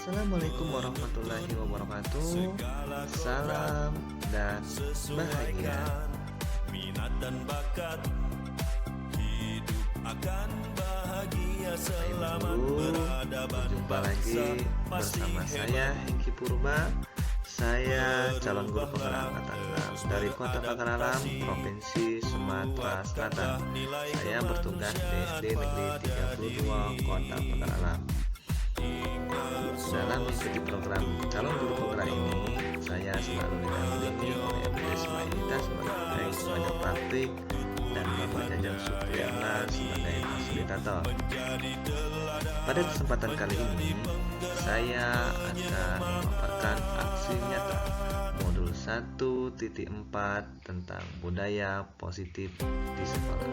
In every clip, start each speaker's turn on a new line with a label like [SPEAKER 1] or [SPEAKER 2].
[SPEAKER 1] Assalamualaikum warahmatullahi wabarakatuh. Salam dan bahagia. Minat dan bakat hidup akan bahagia. Selamat berjumpa lagi bersama saya Hengki Purba. Saya calon guru penggerak angkatan 6 dari Kota Pagaralam, Provinsi Sumatera Selatan. Saya bertugas di SD Negeri 32 Kota Pagaralam. Dalam mengikuti program calon guru penggerak ini, saya selalu didampingi oleh Ibu Ismailita sebagai pengajar praktik dan Bapak Jajang Supriyana sebagai fasilitator. Pada kesempatan kali ini, saya akan memaparkan aksi nyata modul 1.4 tentang budaya positif di sekolah.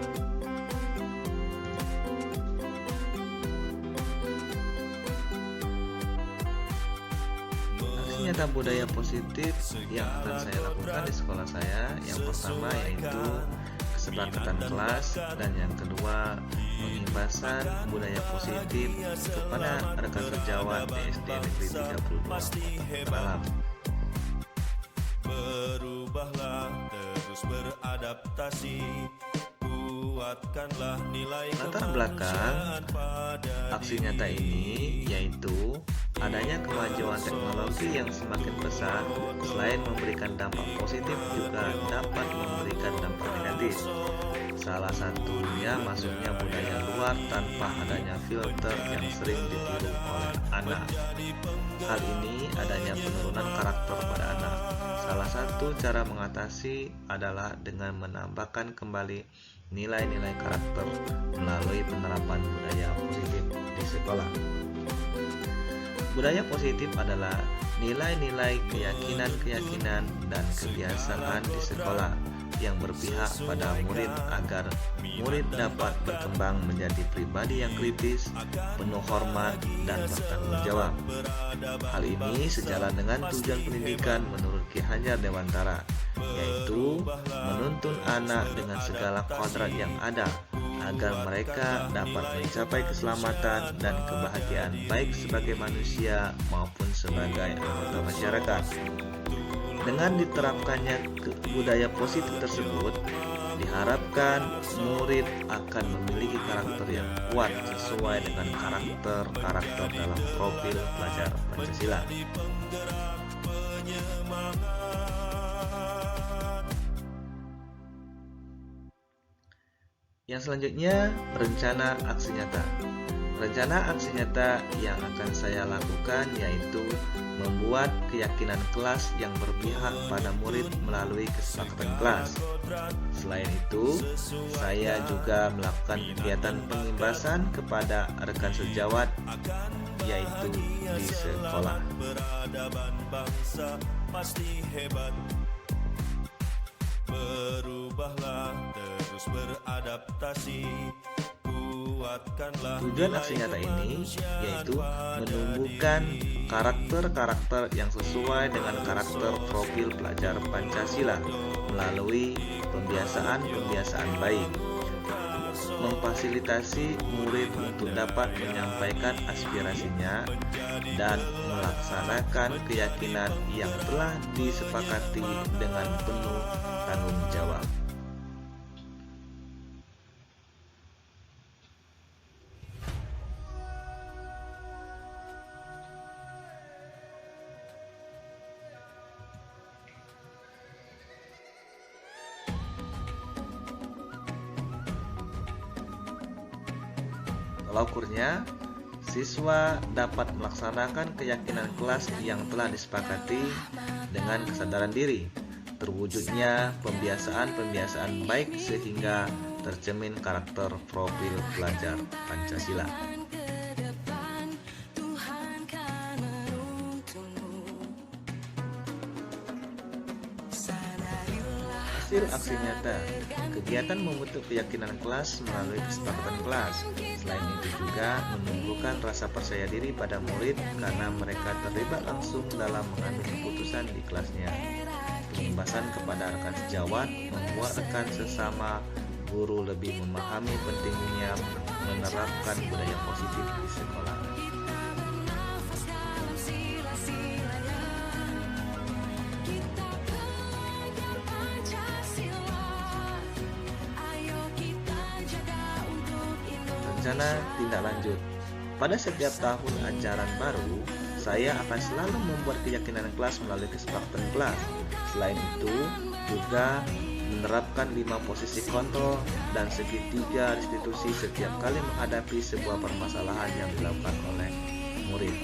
[SPEAKER 1] Nyata budaya positif yang akan saya lakukan di sekolah saya, yang pertama yaitu kesepakatan kelas, dan yang kedua pengimbasan budaya positif kepada rekan sejawat di SD Negeri 32 Pagaralam. Berubahlah terus beradaptasi, kuatkanlah nilai. Latar belakang aksi nyata ini yaitu adanya kemajuan teknologi yang semakin besar, selain memberikan dampak positif juga dapat memberikan dampak negatif. Salah satunya masuknya budaya luar tanpa adanya filter yang sering ditiru oleh anak. Hal ini adanya penurunan karakter pada anak. Salah satu cara mengatasi adalah dengan menambahkan kembali nilai-nilai karakter melalui penerapan budaya positif di sekolah. Budaya positif adalah nilai-nilai keyakinan-keyakinan dan kebiasaan di sekolah yang berpihak pada murid agar murid dapat berkembang menjadi pribadi yang kritis, penuh hormat, dan bertanggung jawab. Hal ini sejalan dengan tujuan pendidikan menurut Ki Hajar Dewantara, yaitu menuntun anak dengan segala kodrat yang ada agar mereka dapat mencapai keselamatan dan kebahagiaan baik sebagai manusia maupun sebagai anggota masyarakat. Dengan diterapkannya budaya positif tersebut, diharapkan murid akan memiliki karakter yang kuat sesuai dengan karakter dalam profil pelajar Pancasila. Yang selanjutnya, rencana aksi nyata. Rencana aksi nyata yang akan saya lakukan yaitu membuat keyakinan kelas yang berpihak pada murid melalui kesepakatan kelas. Selain itu, saya juga melakukan kegiatan pengimbasan kepada rekan sejawat yaitu di sekolah. Berubahlah terus beradaptasi. Tujuan aksi nyata ini yaitu menumbuhkan karakter-karakter yang sesuai dengan karakter profil pelajar Pancasila melalui pembiasaan-pembiasaan baik, memfasilitasi murid untuk dapat menyampaikan aspirasinya dan melaksanakan keyakinan yang telah disepakati dengan penuh tanggung jawab. Tolak ukurnya, siswa dapat melaksanakan keyakinan kelas yang telah disepakati dengan kesadaran diri, terwujudnya pembiasaan-pembiasaan baik sehingga tercermin karakter profil pelajar Pancasila. Hasil aksi nyata, kegiatan membentuk keyakinan kelas melalui kesepakatan kelas. Selain itu juga menumbuhkan rasa percaya diri pada murid karena mereka terlibat langsung dalam mengambil keputusan di kelasnya. Pengimbasan kepada rekan sejawat membuat rekan sesama guru lebih memahami pentingnya menerapkan budaya positif di sekolah. rencana tindak lanjut. Pada setiap tahun ajaran baru, saya akan selalu membuat keyakinan kelas melalui kesepakatan kelas. Selain itu, juga menerapkan 5 posisi kontrol dan segitiga restitusi setiap kali menghadapi sebuah permasalahan yang dilakukan oleh murid.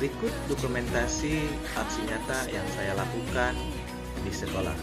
[SPEAKER 1] Berikut dokumentasi aksi nyata yang saya lakukan di sekolah.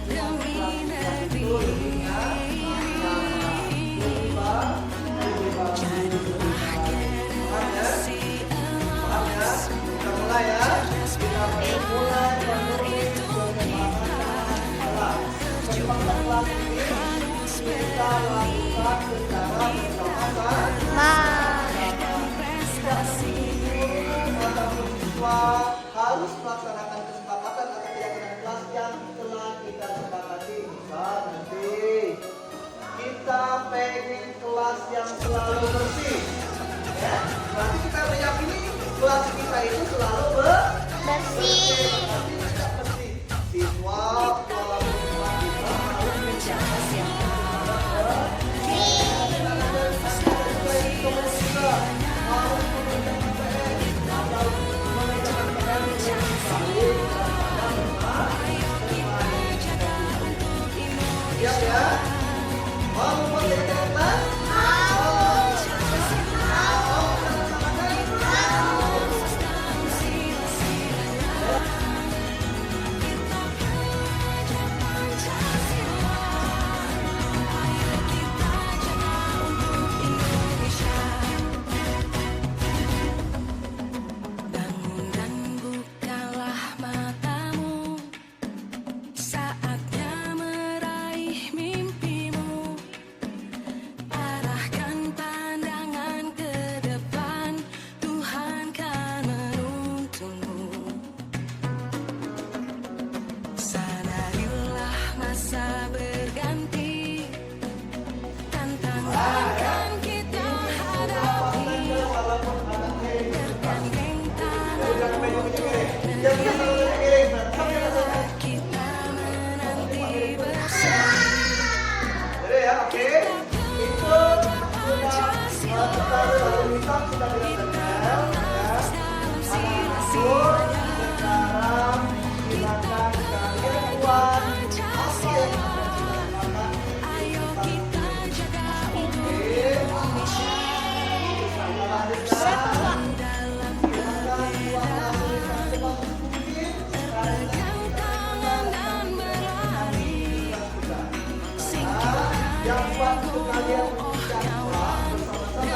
[SPEAKER 2] Demi negeri untuk kalian berbicara bersama-sama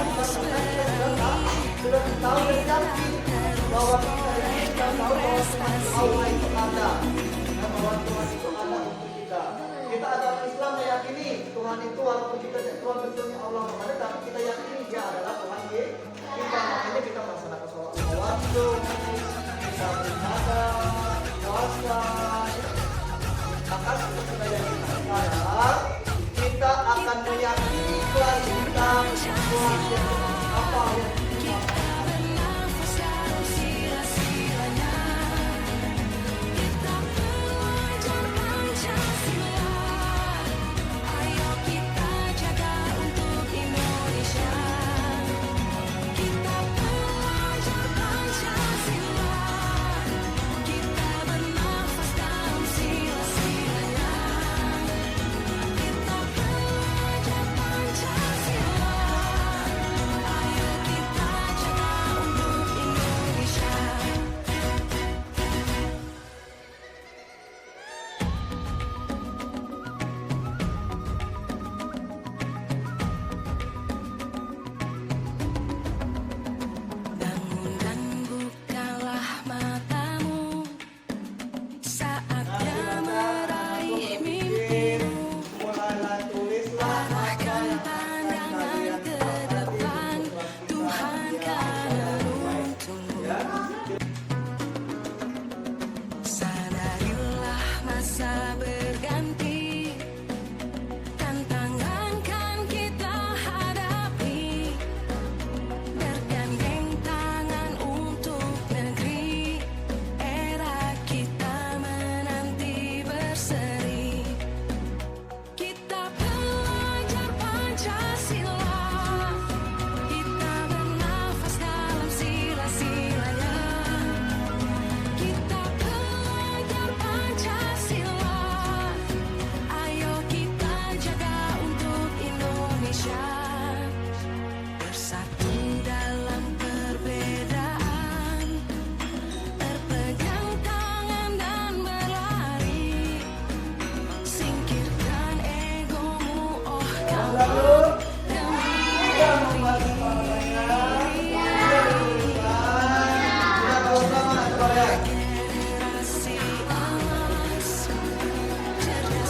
[SPEAKER 2] kita semua tentang sudah tahu dan yakin bahwa kita tahu bahwa Allah itu ada dan bahwa Tuhan itu ada untuk kita. Kita adalah Islam meyakini Tuhan itu walaupun kita Tuhan bentuknya Allah ada, tapi kita yakini Dia adalah Tuhan kita. Makanya kita melaksanakan sholat lima waktu, kita beribadah, puasa. Maka seperti yang kita sekarang, kita akan meyakini Tuhan kita, Tuhan yang apa yang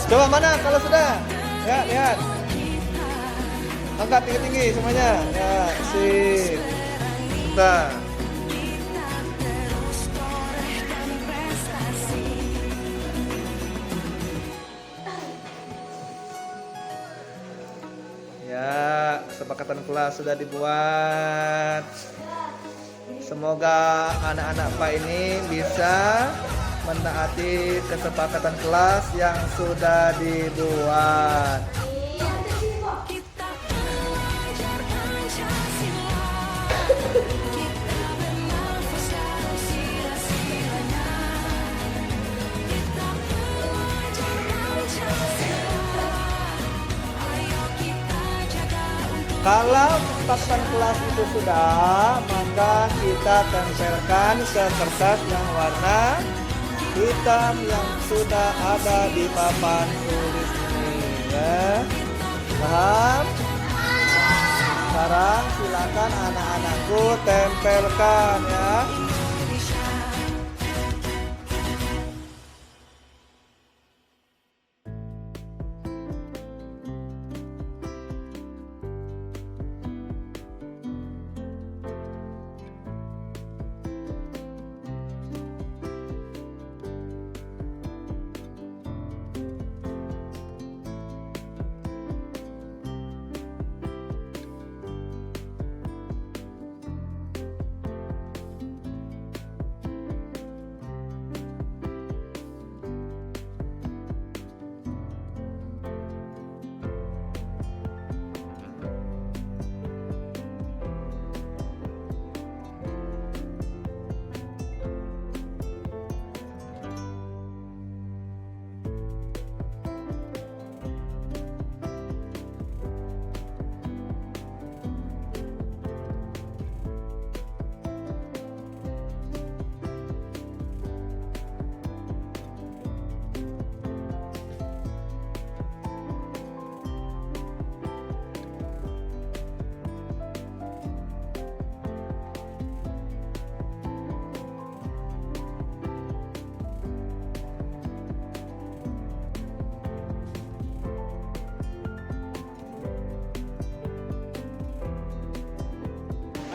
[SPEAKER 2] coba mana kalau sudah? Ya, lihat. Angkat tinggi-tinggi semuanya. Ya, sip. Bentar. Ya, kesepakatan kelas sudah dibuat. Semoga anak-anak Pak ini bisa menaati kesepakatan kelas yang sudah dibuat. Kalau kesepakatan kelas itu sudah, maka kita tempelkan ke kertas yang warna hitam yang sudah ada di papan tulis ini, ya. Paham? Sekarang silakan anak-anakku tempelkan, ya.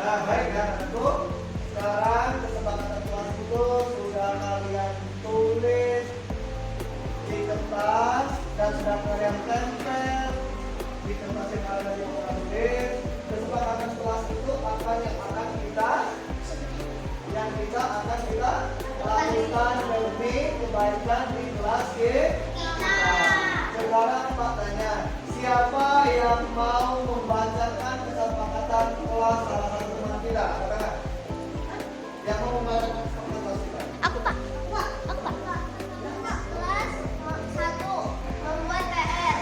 [SPEAKER 2] Nah, baik ya tentu. Sekarang kesepakatan kelas itu sudah kalian tulis di kertas dan sudah kalian tempel di kertas yang ada di tulis. Kesepakatan kelas itu akan akan kita lakukan demi kebaikan di kelas kita. Sekarang Pak tanya, siapa yang mau membacakan kesepakatan kelas salah satu teman kita? Katakan. Yang mau membacakan kesepakatan kelas kita?
[SPEAKER 3] Aku Pak. Kelas 1. Membuat PR.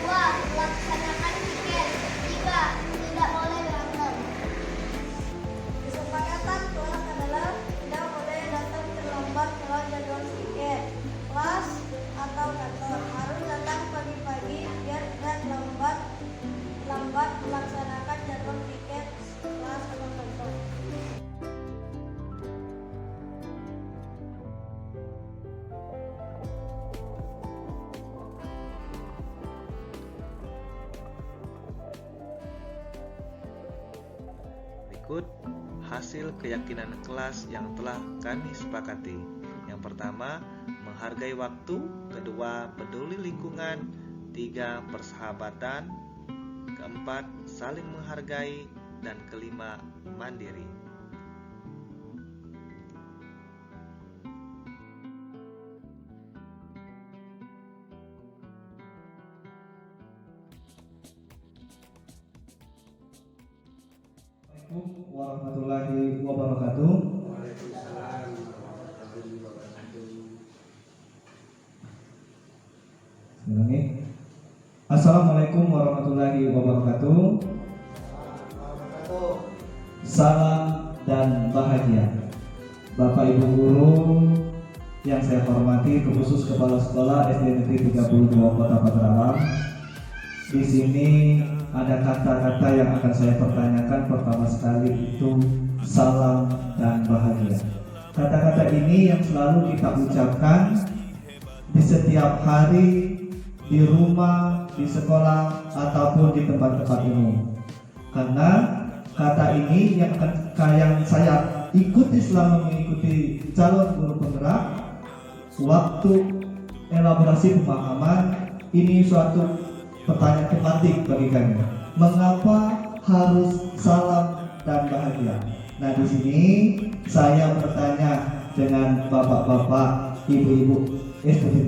[SPEAKER 3] 2. Melaksanakan tiket. 3. Tidak boleh berantem. Kesepakatan kelas adalah tidak boleh datang terlambat kalau jadwal tiket kelas atau kantor. Harus datang pagi-pagi biar tidak lambat melaksanakan jadwal tiket kelas atau kantor.
[SPEAKER 1] Berikut hasil keyakinan kelas yang telah kami sepakati. Yang pertama, menghargai waktu. Kedua, peduli lingkungan. 3, persahabatan. Keempat, saling menghargai. Dan kelima, mandiri.
[SPEAKER 4] Assalamualaikum warahmatullahi wabarakatuh. Assalamualaikum warahmatullahi wabarakatuh. Salam dan bahagia. Bapak Ibu guru yang saya hormati, khusus Kepala Sekolah SD Negeri 32 Kota Padalarang. Di sini ada kata-kata yang akan saya pertanyakan. Pertama sekali itu salam dan bahagia. Kata-kata ini yang selalu kita ucapkan di setiap hari, di rumah, di sekolah, ataupun di tempat-tempat umum. Karena kata ini yang saya ikuti selama mengikuti calon guru penggerak. Waktu elaborasi pemahaman ini suatu pertanyaan tematik bagi kami. Mengapa harus salam dan bahagia? Nah, di sini saya bertanya dengan bapak-bapak, ibu-ibu SD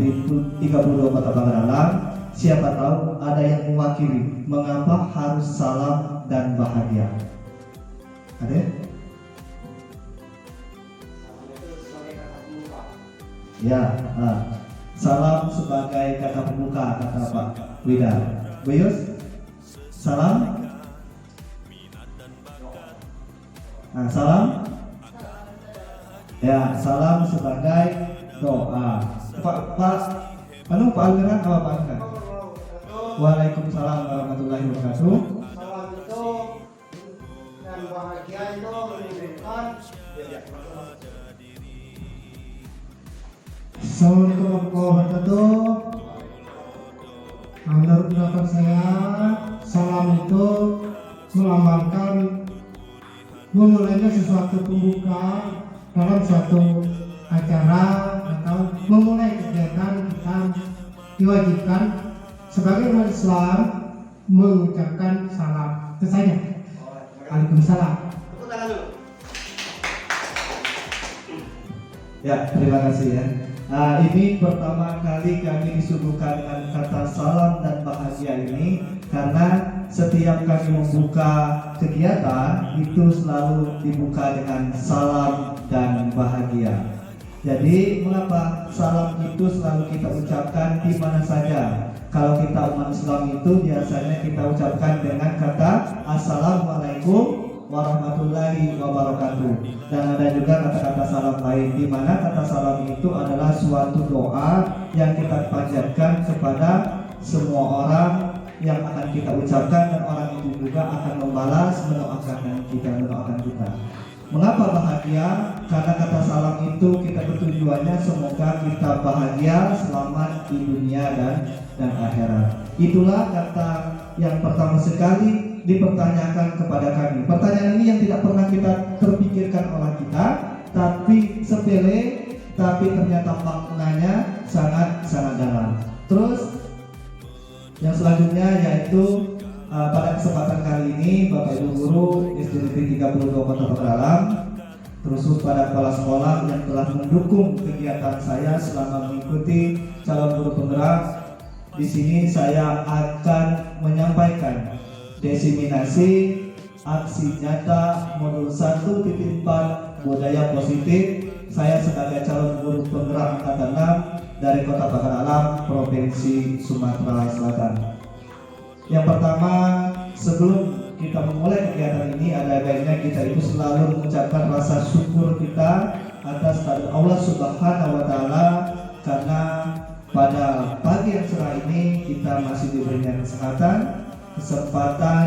[SPEAKER 4] 32 Kota Padalarang. Siapa tahu ada yang mewakili mengapa harus salam dan bahagia. Ada? Ya, salam sebagai kata pembuka, kata Pak Wida. Buyus, salam. Nah, salam. Ya, salam sebagai doa. Pak Almiran apa Pak Almiran? Waalaikumsalam warahmatullahi wabarakatuh.
[SPEAKER 2] Salam itu dan bahagia itu menunjukkan
[SPEAKER 4] Assalamualaikum warahmatullahi wabarakatuh. Menurut pendapat saya, salam itu melambangkan memulainya sesuatu pembuka dalam suatu acara atau memulai kegiatan. Kita diwajibkan sebagai umat Islam mengucapkan salam. Itu saja. Waalaikumsalam.
[SPEAKER 2] tepuk tangan dulu.
[SPEAKER 4] Ya, terima kasih ya. Ini pertama kali kami disuguhkan dengan kata salam dan bahagia ini karena setiap kami membuka kegiatan itu selalu dibuka dengan salam dan bahagia. Jadi mengapa salam itu selalu kita ucapkan di mana saja? Kalau kita umat Islam itu biasanya kita ucapkan dengan kata Assalamualaikum warahmatullahi wabarakatuh. Dan ada juga kata-kata salam lain, di mana kata salam itu adalah suatu doa yang kita panjatkan kepada semua orang yang akan kita ucapkan, dan orang itu juga akan membalas mendoakan kita. Mengapa bahagia? Karena kata salam itu kita bertujuannya semoga kita bahagia, selamat di dunia dan akhirat. Itulah kata yang pertama sekali dipertanyakan kepada kami. Pertanyaan ini yang tidak pernah kita terpikirkan oleh kita, tapi sepele, tapi ternyata maknanya sangat dalam. Terus yang selanjutnya yaitu pada kesempatan kali ini Bapak Ibu Guru SD Negeri 32 Kota Padalarang, terus pada kepala sekolah yang telah mendukung kegiatan saya selama mengikuti calon guru penggerak. Di sini saya akan menyampaikan diseminasi aksi nyata modul 1.4 budaya positif. Saya sebagai calon guru penggerak angkatan 6 dari Kota Padalarang, Provinsi Sumatera Selatan. Yang pertama, sebelum kita memulai kegiatan ini, ada baiknya kita itu selalu mengucapkan rasa syukur kita atas kehadirat Allah Subhanahu wa Ta'ala, karena pada pagi yang cerah ini kita masih diberikan kesempatan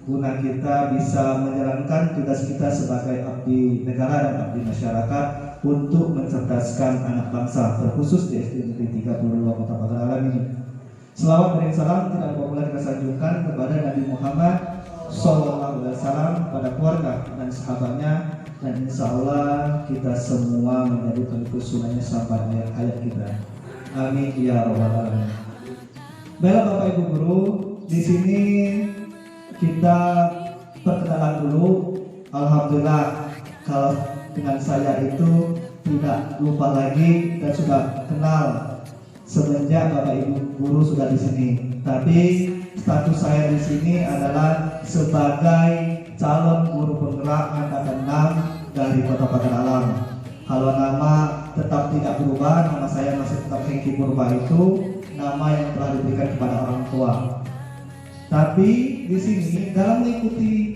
[SPEAKER 4] guna kita bisa menjalankan tugas kita sebagai abdi negara dan abdi masyarakat untuk mencerdaskan anak bangsa, terkhusus di SD Negeri 32 Kota Padalarang ini. Selawat dan salam tidak boleh kita sanjungkan kepada Nabi Muhammad SAW, pada keluarga dan sahabatnya, dan insya Allah kita semua menjadi pengikut sunnahnya sampai ayat-ayat kita. Amin ya rabbal alamin. Baiklah Bapak Ibu Guru, di sini kita perkenalan dulu. Alhamdulillah kalau dengan saya itu tidak lupa lagi dan sudah kenal semenjak Bapak Ibu Guru sudah di sini. Tapi status saya di sini adalah sebagai calon guru penggerak angkatan 6 dari Kota Padalarang. Kalau nama tetap tidak berubah, nama saya masih tetap Hengki Purba, itu nama yang telah diberikan kepada orang tua. Tapi di sini dalam mengikuti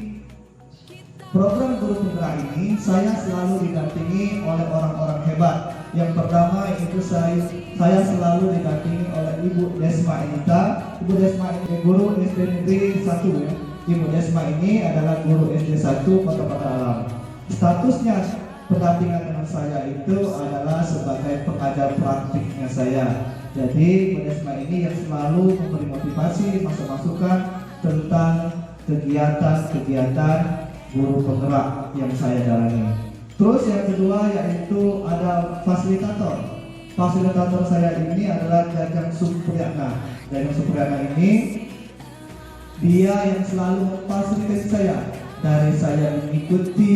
[SPEAKER 4] program guru penggerak ini, saya selalu didampingi oleh orang-orang hebat. Yang pertama itu saya selalu didampingi oleh Ibu Desma Enita. Ibu Desma ini guru SD Negeri 1 ya. Ibu Desma ini adalah guru SD 1 Kota Padalarang. Statusnya pendampingan dengan saya itu adalah sebagai pengajar praktiknya saya. Jadi Ibu Desma ini yang selalu memberi motivasi, masukan tentang kegiatan-kegiatan guru penggerak yang saya jalani. Terus yang kedua yaitu ada fasilitator. Fasilitator saya ini adalah Jajang Supriyatna. Jajang Supriyatna ini dia yang selalu memfasilitasi saya dari saya mengikuti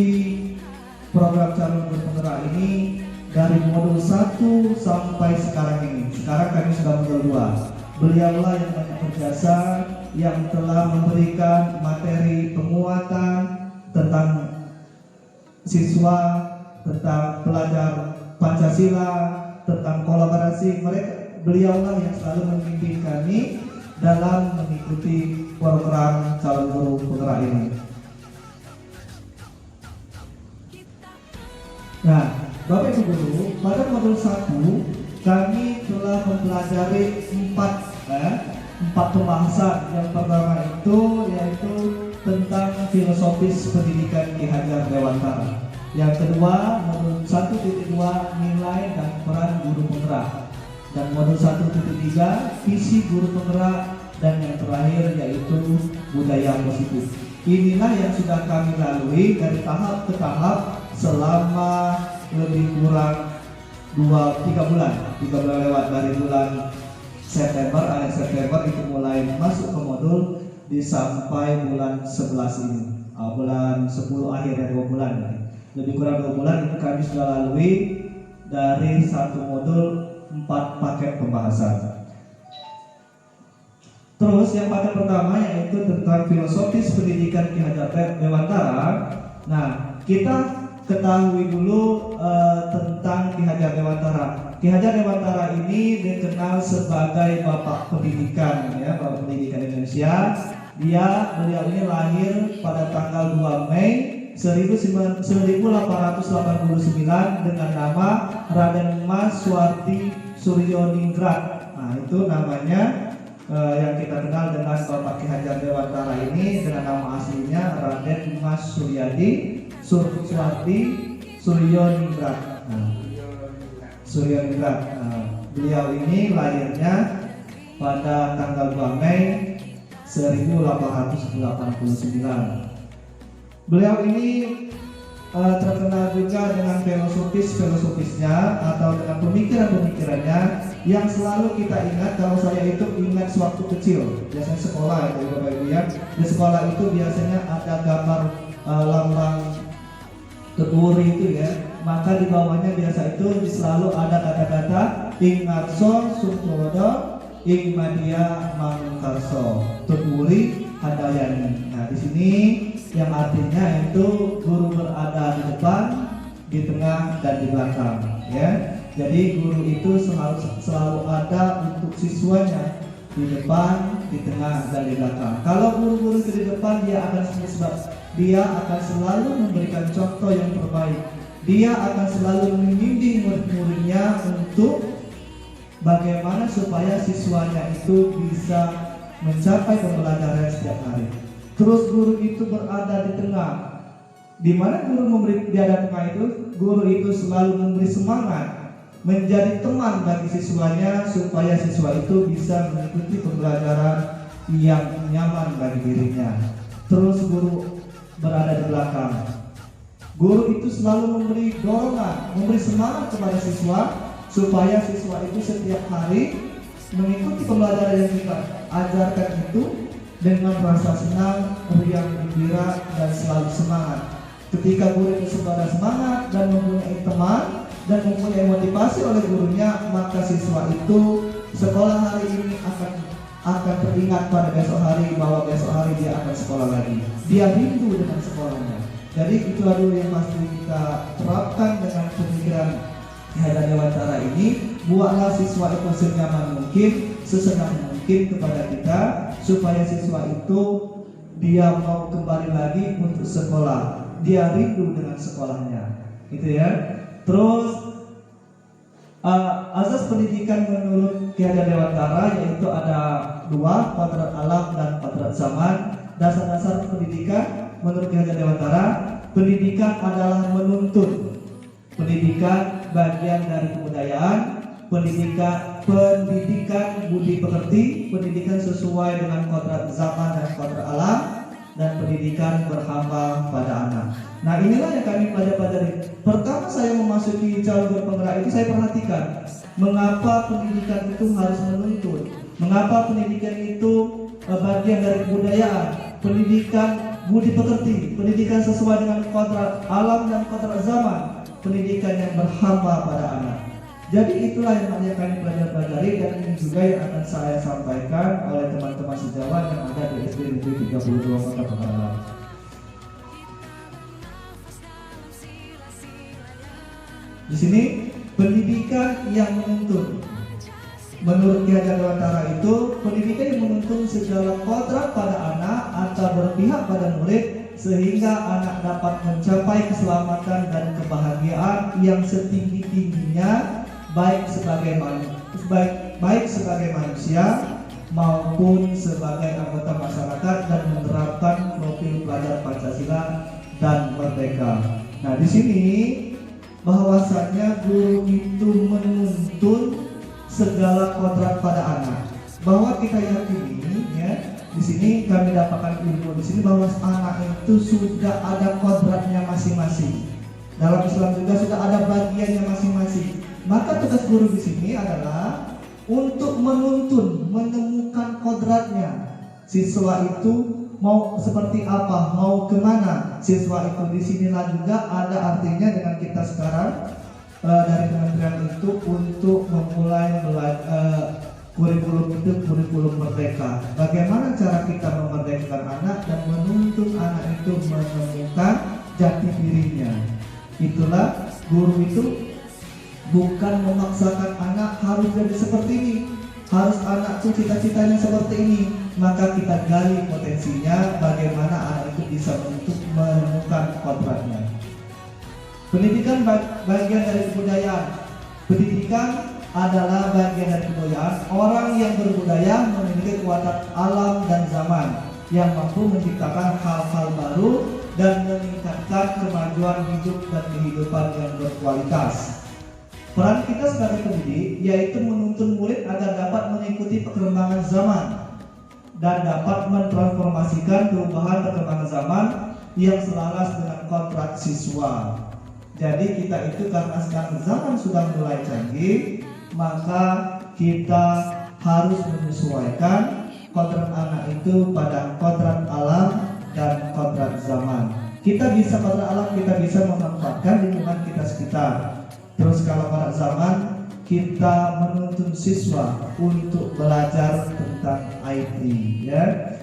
[SPEAKER 4] program calon guru penggerak ini dari modul 1 sampai sekarang ini. Sekarang kami sudah modul 2. Beliaulah yang banyak berjasa, yang telah memberikan materi penguatan tentang siswa, tentang pelajar Pancasila, tentang kolaborasi. Beliaulah yang selalu membimbing kami dalam mengikuti program calon guru penggerak ini. Nah, Bapak Ibu Guru, pada modul 1 kami telah mempelajari 4 pembahasan. Yang pertama itu yaitu tentang filosofis pendidikan Ki Hajar Dewantara. Yang kedua, modul 1.2 nilai dan peran guru penggerak. Dan modul 1.3 visi guru penggerak, dan yang terakhir yaitu budaya positif. Inilah yang sudah kami lalui dari tahap ke tahap selama lebih kurang 3 bulan. 3 bulan lewat, dari bulan September, akhir September itu mulai masuk ke modul sampai bulan 11 ini. Bulan 10 akhirnya 2 bulan. Lebih kurang 2 bulan itu kami sudah lalui dari satu modul 4 paket pembahasan. Terus yang paket pertama yaitu tentang filosofis pendidikan Ki Hajar Dewantara. Nah, kita ketahui dulu tentang Ki Hajar Dewantara. Ki Hajar Dewantara ini dikenal sebagai bapak pendidikan, ya, bapak pendidikan Indonesia. Beliau ini lahir pada tanggal 2 Mei 1889 dengan nama Raden Mas Suwardi Suryoningrat. Nah, itu namanya yang kita kenal dengan Bapak Ki Hajar Dewantara ini dengan nama aslinya Raden Mas Suwardi Suryoningrat. Suryoningrat. Beliau ini lahirnya pada tanggal 2 Mei 1889. Beliau ini terkenal juga dengan filosofisnya atau dengan pemikirannya yang selalu kita ingat. Kalau saya itu ingat sewaktu kecil, biasanya sekolah itu Bapak Ibu ya. Di sekolah itu biasanya ada gambar lambang Keduri itu ya. Maka di bawahnya biasa itu selalu ada kata-kata ing ngarso sumpodo ing madia mangkarso Keduri Handayani. Nah, di sini yang artinya itu guru berada di depan, di tengah, dan di belakang ya. Jadi guru itu selalu ada untuk siswanya di depan, di tengah, dan di belakang. Kalau guru-guru itu di depan, dia akan selalu memberikan contoh yang terbaik. Dia akan selalu membimbing murid-muridnya untuk bagaimana supaya siswanya itu bisa mencapai pembelajaran setiap hari. Terus guru itu berada di tengah. Di mana guru memberi di tengah itu, guru itu selalu memberi semangat, menjadi teman bagi siswanya supaya siswa itu bisa mengikuti pembelajaran yang nyaman bagi dirinya. Terus guru berada di belakang. Guru itu selalu memberi dorongan, memberi semangat kepada siswa supaya siswa itu setiap hari mengikuti pembelajaran yang kita ajarkan itu dengan rasa senang, riang gembira, dan selalu semangat. Ketika guru itu selalu semangat dan mempunyai teman dan mempunyai motivasi oleh gurunya, maka siswa itu sekolah hari ini akan teringat pada besok hari bahwa besok hari dia akan sekolah lagi. Dia rindu dengan sekolahnya. Jadi itu dulu yang pasti kita terapkan dengan pemikiran Ki Hajar Dewantara ini. Buatlah siswa itu senyaman mungkin, sesenang mungkin kepada kita, supaya siswa itu dia mau kembali lagi untuk sekolah. Dia rindu dengan sekolahnya, gitu ya. Terus asas pendidikan menurut Ki Hajar Dewantara yaitu ada dua, kodrat alam dan kodrat zaman. Dasar-dasar pendidikan menurut Ki Hajar Dewantara, pendidikan adalah menuntun. Pendidikan bagian dari kebudayaan, pendidikan budi pekerti, pendidikan sesuai dengan kodrat zaman dan kodrat alam, dan pendidikan berhamba pada anak. Nah, inilah yang kami pelajari. Pertama saya memasuki calon berpenggerak itu, saya perhatikan mengapa pendidikan itu harus menuntun, mengapa pendidikan itu bagian dari kebudayaan, pendidikan budi pekerti, pendidikan sesuai dengan kodrat alam dan kodrat zaman, pendidikan yang berhamba pada anak. Jadi itulah yang kami pelajari, dan ini juga yang akan saya sampaikan oleh teman-teman sejawat yang ada di SD Negeri 32 Kota Pekalongan. Di sini pendidikan yang menuntun. Menurut Ki Hajar Dewantara itu, pendidikan yang menuntun segala kodrat pada anak atau berpihak pada murid sehingga anak dapat mencapai keselamatan dan kebahagiaan yang setinggi-tingginya, baik sebagai manusia maupun sebagai anggota masyarakat, dan menerapkan profil pelajar Pancasila dan merdeka. Nah, di sini bahwasanya guru itu menuntun segala kodrat pada anak. Bahwa kita yakini ya, di sini kami dapatkan ilmu di sini bahwa anak itu sudah ada kodratnya masing-masing. Dalam Islam juga sudah ada bagiannya masing-masing. Maka tugas guru di sini adalah untuk menuntun, menemukan kodratnya. Siswa itu mau seperti apa, mau kemana siswa itu. Di sinilah juga ada artinya dengan kita sekarang dari kementerian itu untuk memulai kurikulum itu kurikulum merdeka. Bagaimana cara kita memerdekakan anak dan menuntun anak itu menemukan jati dirinya. Itulah guru itu bukan memaksakan anak harus jadi seperti ini, harus anak itu cita-citanya seperti ini. Maka kita gali potensinya, bagaimana anak itu bisa untuk menemukan kodratnya. Pendidikan bagian dari kebudayaan. Pendidikan adalah bagian dari kebudayaan. Orang yang berbudaya memiliki kekuatan alam dan zaman yang mampu menciptakan hal-hal baru dan meningkatkan kemajuan hidup dan kehidupan yang berkualitas. Peran kita sebagai pendidik yaitu menuntun murid agar dapat mengikuti perkembangan zaman dan dapat mentransformasikan perubahan perkembangan zaman yang selaras dengan kontrak siswa. Jadi kita itu karena sekarang zaman sudah mulai canggih, maka kita harus menyesuaikan kontrak anak itu pada kontrak alam dan kontrak zaman. Kita bisa kontrak alam, kita bisa memanfaatkan lingkungan kita sekitar. Terus kalau kontrak zaman, kita menuntun siswa untuk belajar tentang IT, ya.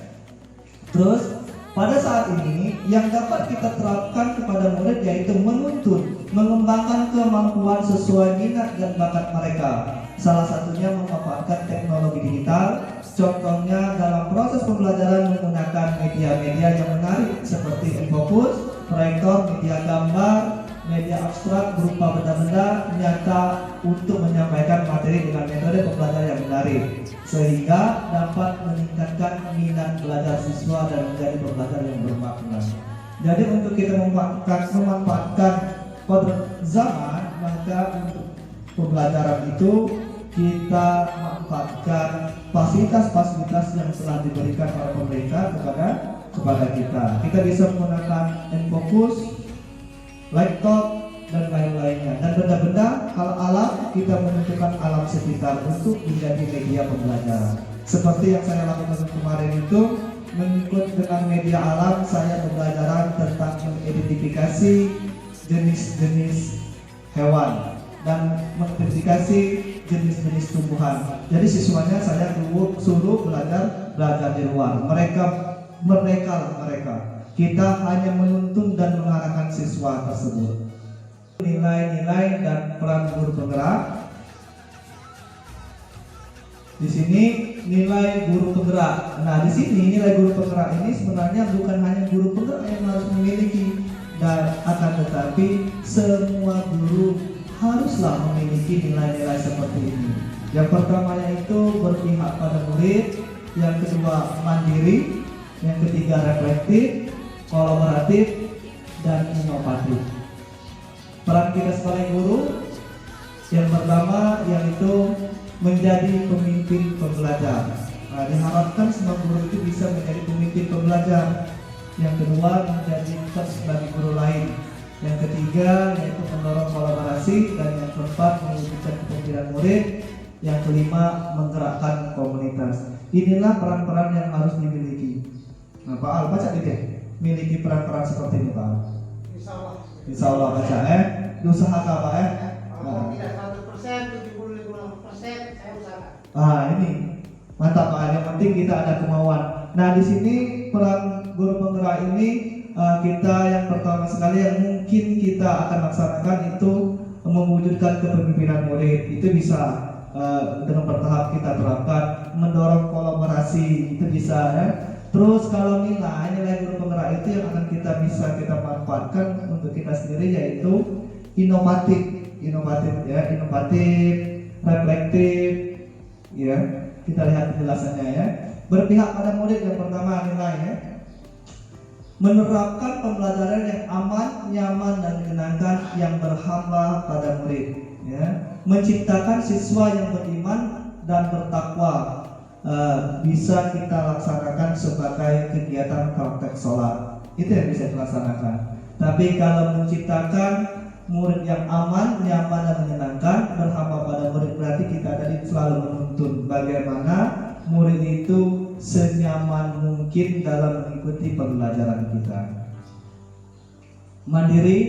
[SPEAKER 4] Terus pada saat ini yang dapat kita terapkan kepada murid yaitu menuntun, mengembangkan kemampuan sesuai minat dan bakat mereka. Salah satunya memanfaatkan teknologi digital. Contohnya dalam proses pembelajaran menggunakan media-media yang menarik seperti infocus, proyektor, media gambar, media abstrak berupa benda-benda nyata untuk menyampaikan materi dengan metode pembelajaran yang menarik, sehingga dapat meningkatkan minat belajar siswa dan menjadi pembelajaran yang bermakna. Jadi untuk kita memanfaatkan kontrak zaman, maka untuk pembelajaran itu kita manfaatkan fasilitas-fasilitas yang telah diberikan oleh pemerintah kepada kita. Kita bisa menggunakan infocus, laptop, dan lain-lainnya. Dan benda-benda hal alam, kita menentukan alam sekitar untuk menjadi media pembelajaran. Seperti yang saya lakukan kemarin itu, mengikut dengan media alam, saya pembelajaran tentang mengidentifikasi jenis-jenis hewan dan mengidentifikasi jenis-jenis tumbuhan. Jadi siswanya saya suruh belajar di luar. Mereka. Kita hanya menuntun dan mengarahkan siswa tersebut. Nilai-nilai dan peran guru penggerak. Di sini nilai guru penggerak. Nah, di sini nilai guru penggerak ini sebenarnya bukan hanya guru penggerak yang harus memiliki, dan akan tetapi semua guru haruslah memiliki nilai-nilai seperti ini. Yang pertamanya itu berpihak pada murid, yang kedua mandiri, yang ketiga reflektif, kolaboratif, dan inovatif. Peran kita sebagai guru yang pertama yaitu menjadi pemimpin pembelajar. Nah, diharapkan semua guru itu bisa menjadi pemimpin pembelajar. Yang kedua menjadi coach bagi guru lain. Yang ketiga yaitu mendorong kolaborasi, dan yang keempat mewujudkan kepemimpinan murid. Yang kelima menggerakkan komunitas. Inilah peran-peran yang harus dimiliki. Nah, Pak Al, baca dikit. Miliki peran-peran seperti ini, Pak. Insya Allah baca usahakan Pak
[SPEAKER 2] Kalau tidak 100%, 75% saya usahakan.
[SPEAKER 4] Ini mantap Pak. Yang penting kita ada kemauan. Nah, di sini peran guru penggerak ini kita yang pertama sekali yang mungkin kita akan laksanakan itu mewujudkan kepemimpinan murid. Itu bisa dengan bertahap kita terapkan, mendorong kolaborasi itu bisa, ya. Terus kalau nilai guru penggerak itu yang akan kita manfaatkan untuk kita sendiri yaitu inovatif, reflektif, ya. Kita lihat penjelasannya, ya. Berpihak pada murid yang pertama nilai, ya. Menerapkan pembelajaran yang aman, nyaman, dan menyenangkan yang berhamba pada murid, ya. Menciptakan siswa yang beriman dan bertakwa. Bisa kita laksanakan sebagai kegiatan praktek sholat, itu yang bisa dilaksanakan. Tapi kalau menciptakan murid yang aman, nyaman, dan menyenangkan berhamba pada murid, berarti kita tadi selalu menuntun bagaimana murid itu senyaman mungkin dalam mengikuti pembelajaran kita. Mandiri,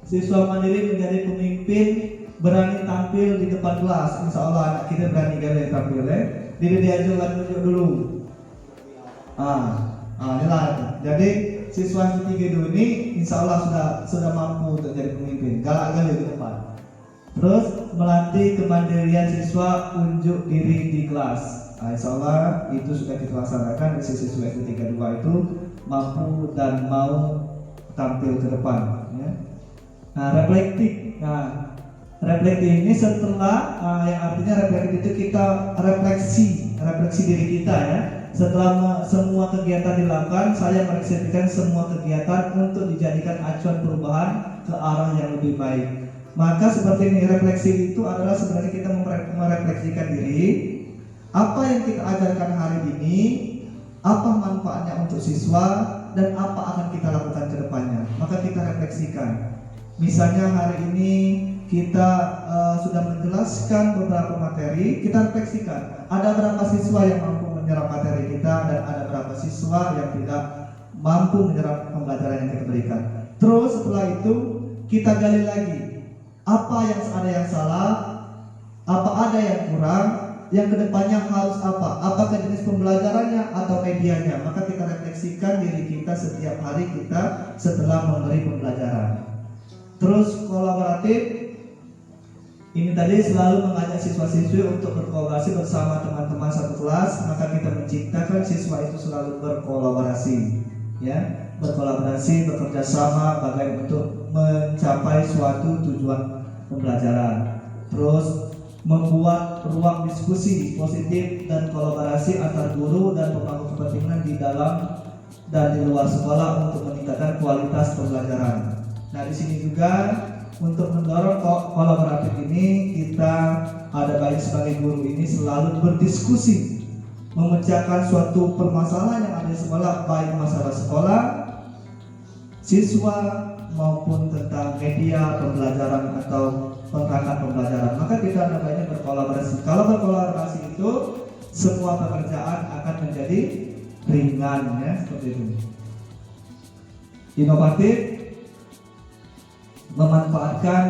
[SPEAKER 4] siswa mandiri menjadi pemimpin, berani tampil di depan kelas. Insya Allah anak kita berani tampil, ya. Jadi diajukan tunjuk dulu. Inilah. Jadi siswa ketiga dulu ini insya Allah sudah mampu untuk jadi pemimpin. Galak-galak di depan. Terus melatih kemandirian siswa unjuk diri di kelas. Insya Allah itu sudah kita laksanakan. Siswa ketiga dua itu mampu dan mau tampil ke depan, ya. Reflektif. Reflektif ini setelah yang artinya reflektif itu kita refleksi diri kita, ya. Setelah semua kegiatan dilakukan, saya merefleksikan semua kegiatan untuk dijadikan acuan perubahan ke arah yang lebih baik. Maka seperti ini, refleksi itu adalah sebenarnya kita merefleksikan diri, apa yang kita ajarkan hari ini, apa manfaatnya untuk siswa dan apa akan kita lakukan ke depannya. Maka kita refleksikan. Misalnya hari ini kita sudah menjelaskan beberapa materi, kita refleksikan ada berapa siswa yang mampu menyerap materi kita dan ada berapa siswa yang tidak mampu menyerap pembelajaran yang kita berikan. Terus setelah itu kita gali lagi apa yang ada yang salah, apa ada yang kurang, yang kedepannya harus apa, apakah jenis pembelajarannya atau medianya. Maka kita refleksikan diri kita setiap hari kita setelah memberi pembelajaran. Terus kolaboratif, ini tadi selalu mengajak siswa-siswi untuk berkolaborasi bersama teman-teman satu kelas. Maka kita menciptakan siswa itu selalu berkolaborasi, ya, berkolaborasi, bekerja sama bagaimana untuk mencapai suatu tujuan pembelajaran. Terus membuat ruang diskusi positif dan kolaborasi antar guru dan pemangku kepentingan di dalam dan di luar sekolah untuk meningkatkan kualitas pembelajaran. Nah, di sini juga untuk mendorong kolaboratif ini kita ada baik sebagai guru ini selalu berdiskusi, memecahkan suatu permasalahan yang ada di sekolah, baik masalah sekolah, siswa maupun tentang media pembelajaran atau perangkat pembelajaran. Maka kita ada baiknya berkolaborasi. Kalau berkolaborasi itu semua pekerjaan akan menjadi ringan, ya, seperti itu. Inovatif, memanfaatkan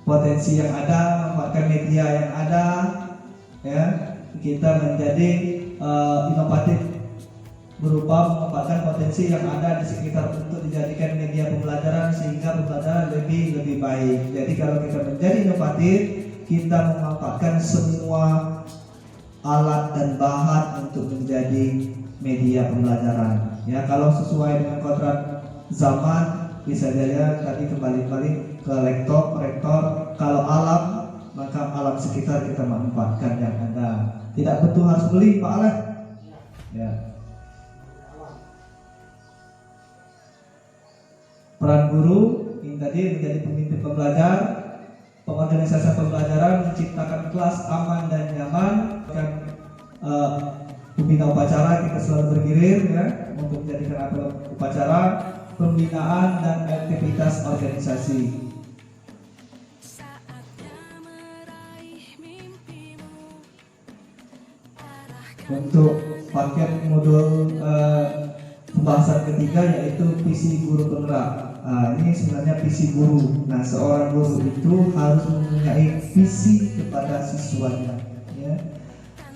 [SPEAKER 4] potensi yang ada, memanfaatkan media yang ada, ya, kita menjadi inovatif berupa memanfaatkan potensi yang ada di sekitar untuk dijadikan media pembelajaran sehingga pembelajaran lebih baik. Jadi kalau kita menjadi inovatif, kita memanfaatkan semua alat dan bahan untuk menjadi media pembelajaran. Ya, kalau sesuai dengan kodrat zaman, bisa saja tadi kembali ke rektor. Kalau alam, maka alam sekitar kita manfaatkan yang ada. Tidak betul harus beli, Pak Aleh. Ya. Peran guru ini tadi menjadi pemimpin pembelajar, pengorganisasian pembelajaran, menciptakan kelas aman dan nyaman. Pembina upacara kita selalu bergirir, ya, untuk menjadikan upacara, pembinaan dan aktivitas organisasi. Untuk paket modul pembahasan ketiga yaitu visi guru penggerak. Ini sebenarnya visi guru. Nah, seorang guru itu harus mempunyai visi kepada siswanya, ya.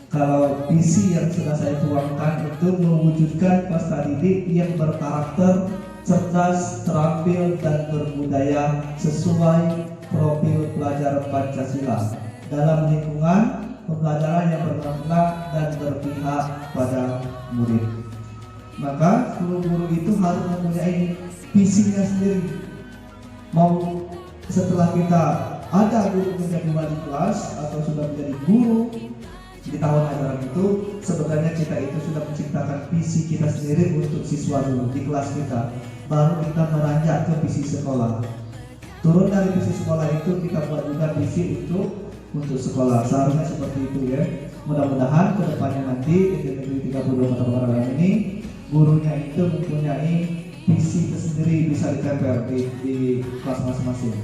[SPEAKER 4] Kalau visi yang sudah saya tuangkan itu mewujudkan peserta didik yang berkarakter cerdas, terampil, dan berbudaya sesuai profil pelajar Pancasila dalam lingkungan pembelajaran yang bermakna dan berpihak pada murid. Maka seluruh guru itu harus mempunyai visinya sendiri. Mau setelah kita ada guru menjadi wali kelas atau sudah menjadi guru di tahun ajaran itu, sebenarnya kita itu sudah menciptakan visi kita sendiri untuk siswa dulu di kelas kita. Baru kita meranjak ke visi sekolah. Turun dari visi sekolah itu kita buat juga visi untuk sekolah. Seharusnya seperti itu, ya. Mudah-mudahan kedepannya nanti di negeri 32 Kota Pakrawan ini gurunya itu mempunyai visi tersendiri, bisa ditempel di kelas masing-masing.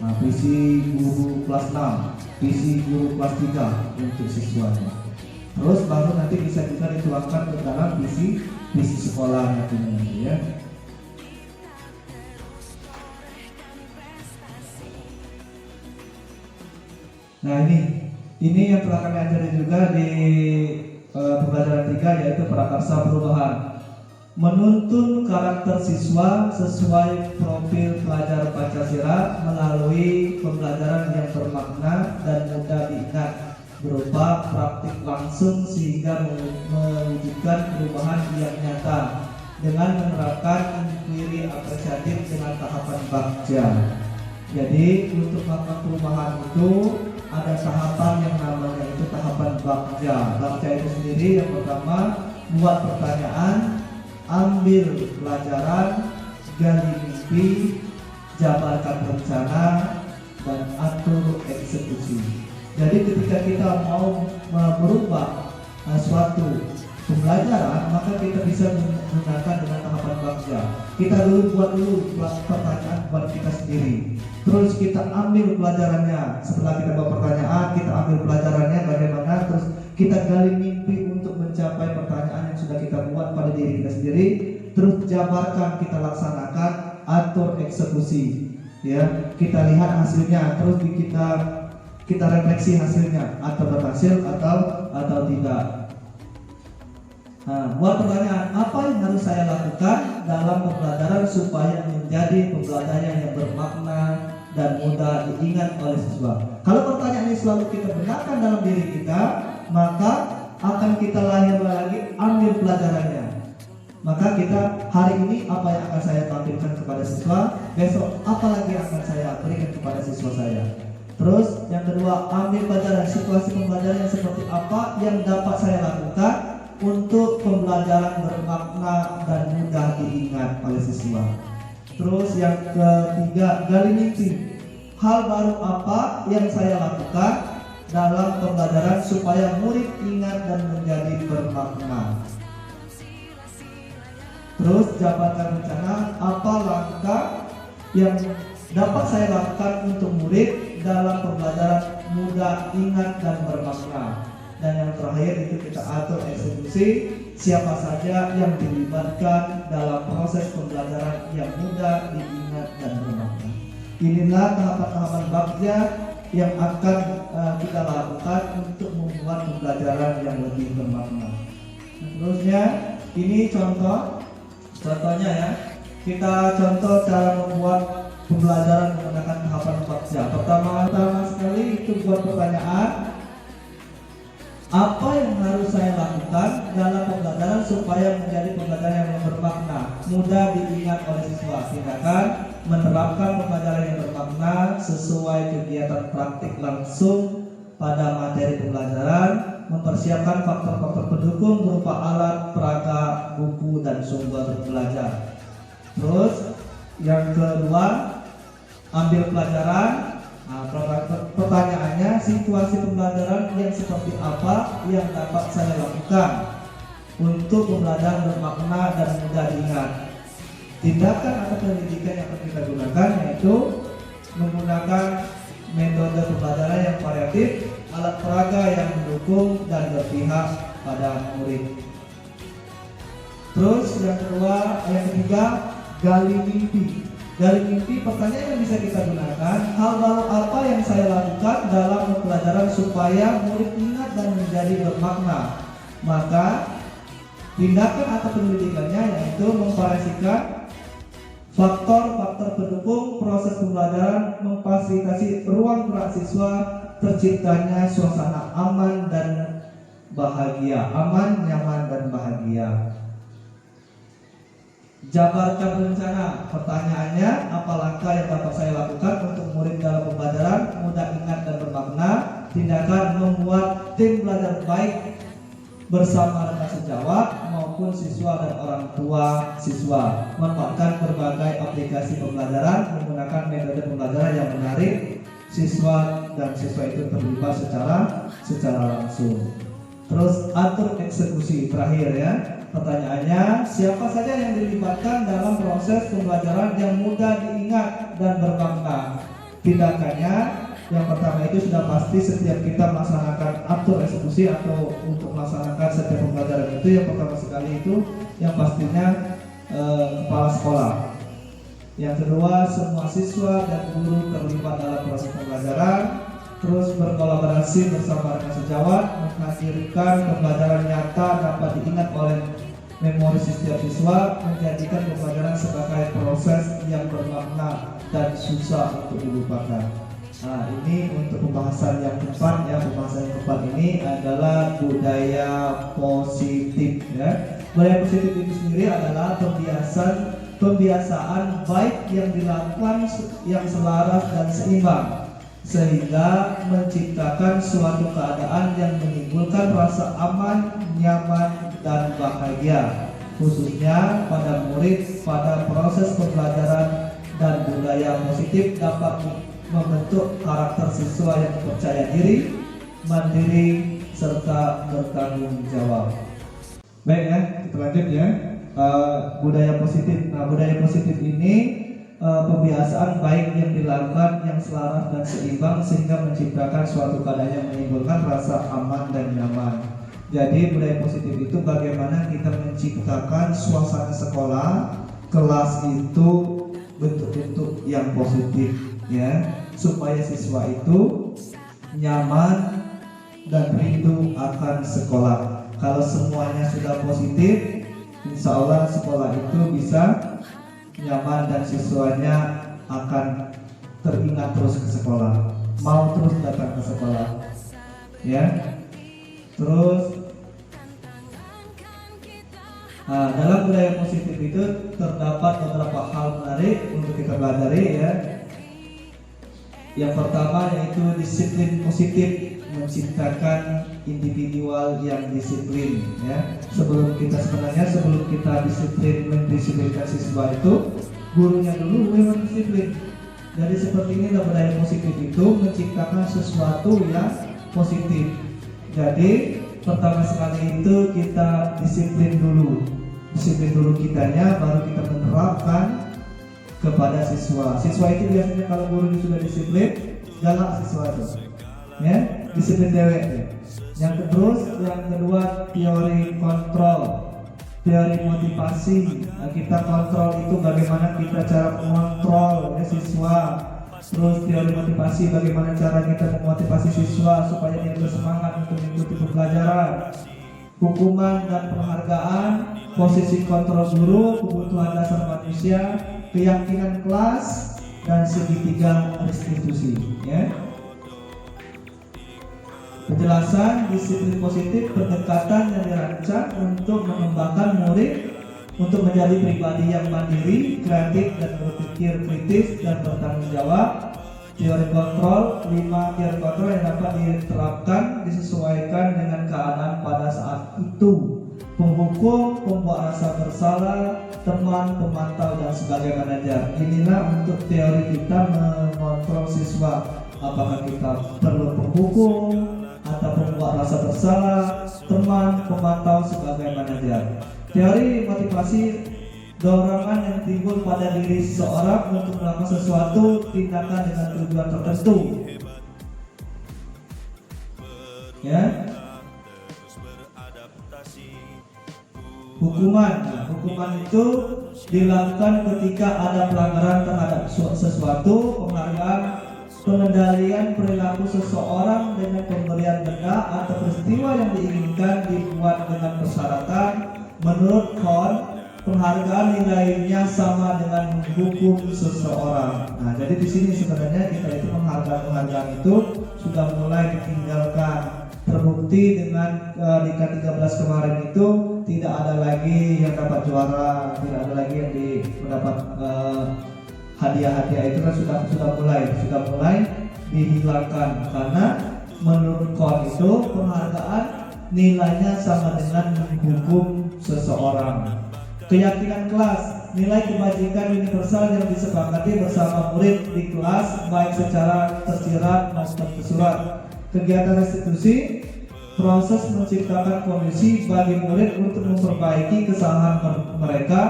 [SPEAKER 4] Nah, visi guru kelas 6, visi guru kelas 3 untuk siswanya. Terus baru nanti bisa juga dituangkan ke dalam visi sekolah nanti, ya. Nah, ini yang telah kami ajari juga di pembelajaran 3 yaitu prakarsa perubahan. Menuntun karakter siswa sesuai profil pelajar Pancasila melalui pembelajaran yang bermakna dan mudah diingat berupa praktik langsung sehingga mewujudkan perubahan yang nyata dengan menerapkan inquiry apresiatif dengan tahapan bagja. Jadi untuk melakukan perubahan itu ada tahapan yang namanya itu tahapan bagja. Bagja itu sendiri yang pertama buat pertanyaan, ambil pelajaran, gali mimpi, jabarkan rencana, dan atur eksekusi. Jadi ketika kita mau merubah suatu pembelajaran, maka kita bisa menggunakan dengan tahapan bagja. Kita buat dulu pertanyaan buat kita sendiri. Terus kita ambil pelajarannya. Setelah kita buat pertanyaan, kita ambil pelajarannya bagaimana. Terus kita gali mimpi untuk mencapai pertanyaan yang sudah kita buat pada diri kita sendiri. Terus jabarkan, kita laksanakan, atur eksekusi. Ya, kita lihat hasilnya. Terus kita refleksi hasilnya, atau berhasil atau tidak. Nah, buat pertanyaan, apa yang harus saya lakukan dalam pembelajaran supaya menjadi pembelajaran yang bermakna dan mudah diingat oleh siswa? Kalau pertanyaan ini selalu kita benarkan dalam diri kita, maka akan kita lahir lagi ambil pelajarannya. Maka kita hari ini apa yang akan saya tampilkan kepada siswa, besok apa lagi yang akan saya berikan kepada siswa saya. Terus yang kedua, ambil pelajaran, situasi pembelajaran yang seperti apa yang dapat saya lakukan untuk pembelajaran bermakna dan mudah diingat oleh siswa. Terus yang ketiga, gali mimpi. Hal baru apa yang saya lakukan dalam pembelajaran supaya murid ingat dan menjadi bermakna. Terus jabarkan rencana, apa langkah yang dapat saya lakukan untuk murid dalam pembelajaran mudah ingat dan bermakna. Dan yang terakhir itu kita atur eksekusi, siapa saja yang dilibatkan dalam proses pembelajaran yang mudah diingat dan bermakna. Inilah tahapan-tahapan bagja yang akan kita lakukan untuk membuat pembelajaran yang lebih bermakna. Terusnya ini contohnya ya. Kita contoh cara membuat pembelajaran menggunakan tahapan bagja. Pertama sekali itu buat pertanyaan. Apa yang harus saya lakukan dalam pembelajaran supaya menjadi pembelajaran yang bermakna, mudah diingat oleh siswa? Tindakan menerapkan pembelajaran yang bermakna sesuai kegiatan praktik langsung pada materi pembelajaran, mempersiapkan faktor-faktor pendukung berupa alat, peraga, buku, dan sumber belajar. Terus yang kedua, ambil pelajaran. Nah, pertanyaannya, situasi pembelajaran yang seperti apa yang dapat saya lakukan untuk pembelajaran bermakna dan mudah diingat? Tindakan atau pendidikan yang akan kita gunakan yaitu menggunakan metode pembelajaran yang variatif, alat peraga yang mendukung dan berpihak pada murid. Terus yang ketiga, gali mimpi. Dari mimpi, pertanyaan yang bisa kita gunakan, hal baru apa yang saya lakukan dalam pembelajaran supaya murid ingat dan menjadi bermakna? Maka tindakan atau pendidikannya yaitu memvariasikan faktor-faktor pendukung proses pembelajaran, memfasilitasi ruang gerak siswa, terciptanya suasana aman dan bahagia, aman, nyaman, dan bahagia. Jabarkan rencana. Pertanyaannya, apa langkah yang dapat saya lakukan untuk murid dalam pembelajaran mudah ingat dan bermakna? Tindakan membuat tim belajar baik bersama rekan sejawat maupun siswa dan orang tua siswa. Manfaatkan berbagai aplikasi pembelajaran, menggunakan metode pembelajaran yang menarik siswa dan siswa itu terlibat secara langsung. Terus atur eksekusi. Terakhir ya, pertanyaannya, siapa saja yang dilibatkan dalam proses pembelajaran yang mudah diingat dan bermakna? Tindakannya, yang pertama itu sudah pasti setiap kita melaksanakan atur eksekusi atau untuk melaksanakan setiap pembelajaran itu, yang pertama sekali itu yang pastinya kepala sekolah. Yang kedua, semua siswa dan guru terlibat dalam proses pembelajaran. Terus berkolaborasi bersama rekan sejawat, menghadirkan pembelajaran nyata dapat diingat oleh memori setiap siswa, menjadikan pembelajaran sebagai proses yang bermakna dan susah untuk dilupakan. Nah, ini untuk pembahasan yang keempat ya. Pembahasan yang keempat ini adalah budaya positif ya. Budaya positif itu sendiri adalah pembiasaan baik yang dilakukan yang selaras dan seimbang, sehingga menciptakan suatu keadaan yang menimbulkan rasa aman, nyaman, dan bahagia, khususnya pada murid. Pada proses pembelajaran dan budaya positif dapat membentuk karakter siswa yang percaya diri, mandiri, serta bertanggung jawab. Baik ya, kita lanjut ya. Budaya positif. Nah, budaya positif ini pembiasaan baik yang dilakukan yang selaras dan seimbang sehingga menciptakan suatu keadaan yang menimbulkan rasa aman dan nyaman. Jadi budaya positif itu bagaimana kita menciptakan suasana sekolah, kelas itu bentuk-bentuk yang positif ya, supaya siswa itu nyaman dan rindu akan sekolah. Kalau semuanya sudah positif, insya Allah sekolah itu bisa nyaman dan siswanya akan teringat terus ke sekolah, mau terus datang ke sekolah ya. Terus dalam budaya positif itu terdapat beberapa hal menarik untuk kita pelajari ya. Yang pertama yaitu disiplin positif, menciptakan individual yang disiplin ya. Sebelum kita mendisiplinkan siswa itu, gurunya dulu memang disiplin. Jadi seperti ini budaya positif itu menciptakan sesuatu yang positif. Jadi pertama sekali itu kita disiplin dulu kitanya, baru kita menerapkan kepada siswa. Siswa itu biasanya kalau guru sudah disiplin, galak siswa itu ya, disiplin dewek ya. Yang kedua teori kontrol, teori motivasi. Nah, kita kontrol itu bagaimana kita cara mengontrol ya, siswa. Terus teori motivasi, bagaimana cara kita memotivasi siswa supaya dia bersemangat untuk mengikuti pembelajaran. Hukuman dan penghargaan, posisi kontrol guru, kebutuhan dasar manusia, keyakinan kelas, dan segitiga restitusi ya. Penjelasan disiplin positif, pendekatan yang dirancang untuk mengembangkan murid untuk menjadi pribadi yang mandiri, kreatif, dan berpikir kritis dan bertanggung jawab. Teori kontrol, 5 teori kontrol yang dapat diterapkan disesuaikan dengan keadaan pada saat itu. Penghukum, pembuat rasa bersalah, teman, pemantau, dan sebagai manajer. Inilah untuk teori kita mengontrol siswa. Apakah kita perlu penghukum atau pembuat rasa bersalah, teman, pemantau, sebagai manajer. Teori motivasi, dorongan yang timbul pada diri seseorang untuk melakukan sesuatu tindakan dengan tujuan tertentu ya. Hukuman itu dilakukan ketika ada pelanggaran terhadap sesuatu. Penghargaan, pengendalian perilaku seseorang dengan pemberian denda atau peristiwa yang diinginkan dibuat dengan persyaratan. Menurut Kohn, penghargaan nilainya sama dengan menghukum seseorang. Nah, jadi di sini sebenarnya kita itu penghargaan itu sudah mulai ditinggalkan. Terbukti dengan di K13 kemarin itu tidak ada lagi yang dapat juara, tidak ada lagi yang mendapat hadiah-hadiah. Itu kan sudah mulai dihilangkan, karena menurut Kohn itu penghargaan nilainya sama dengan menghukum seseorang. Keyakinan kelas, nilai kebajikan universal yang disepakati bersama murid di kelas baik secara tersirat maupun tersurat. Kegiatan restitusi, proses menciptakan kondisi bagi murid untuk memperbaiki kesalahan mereka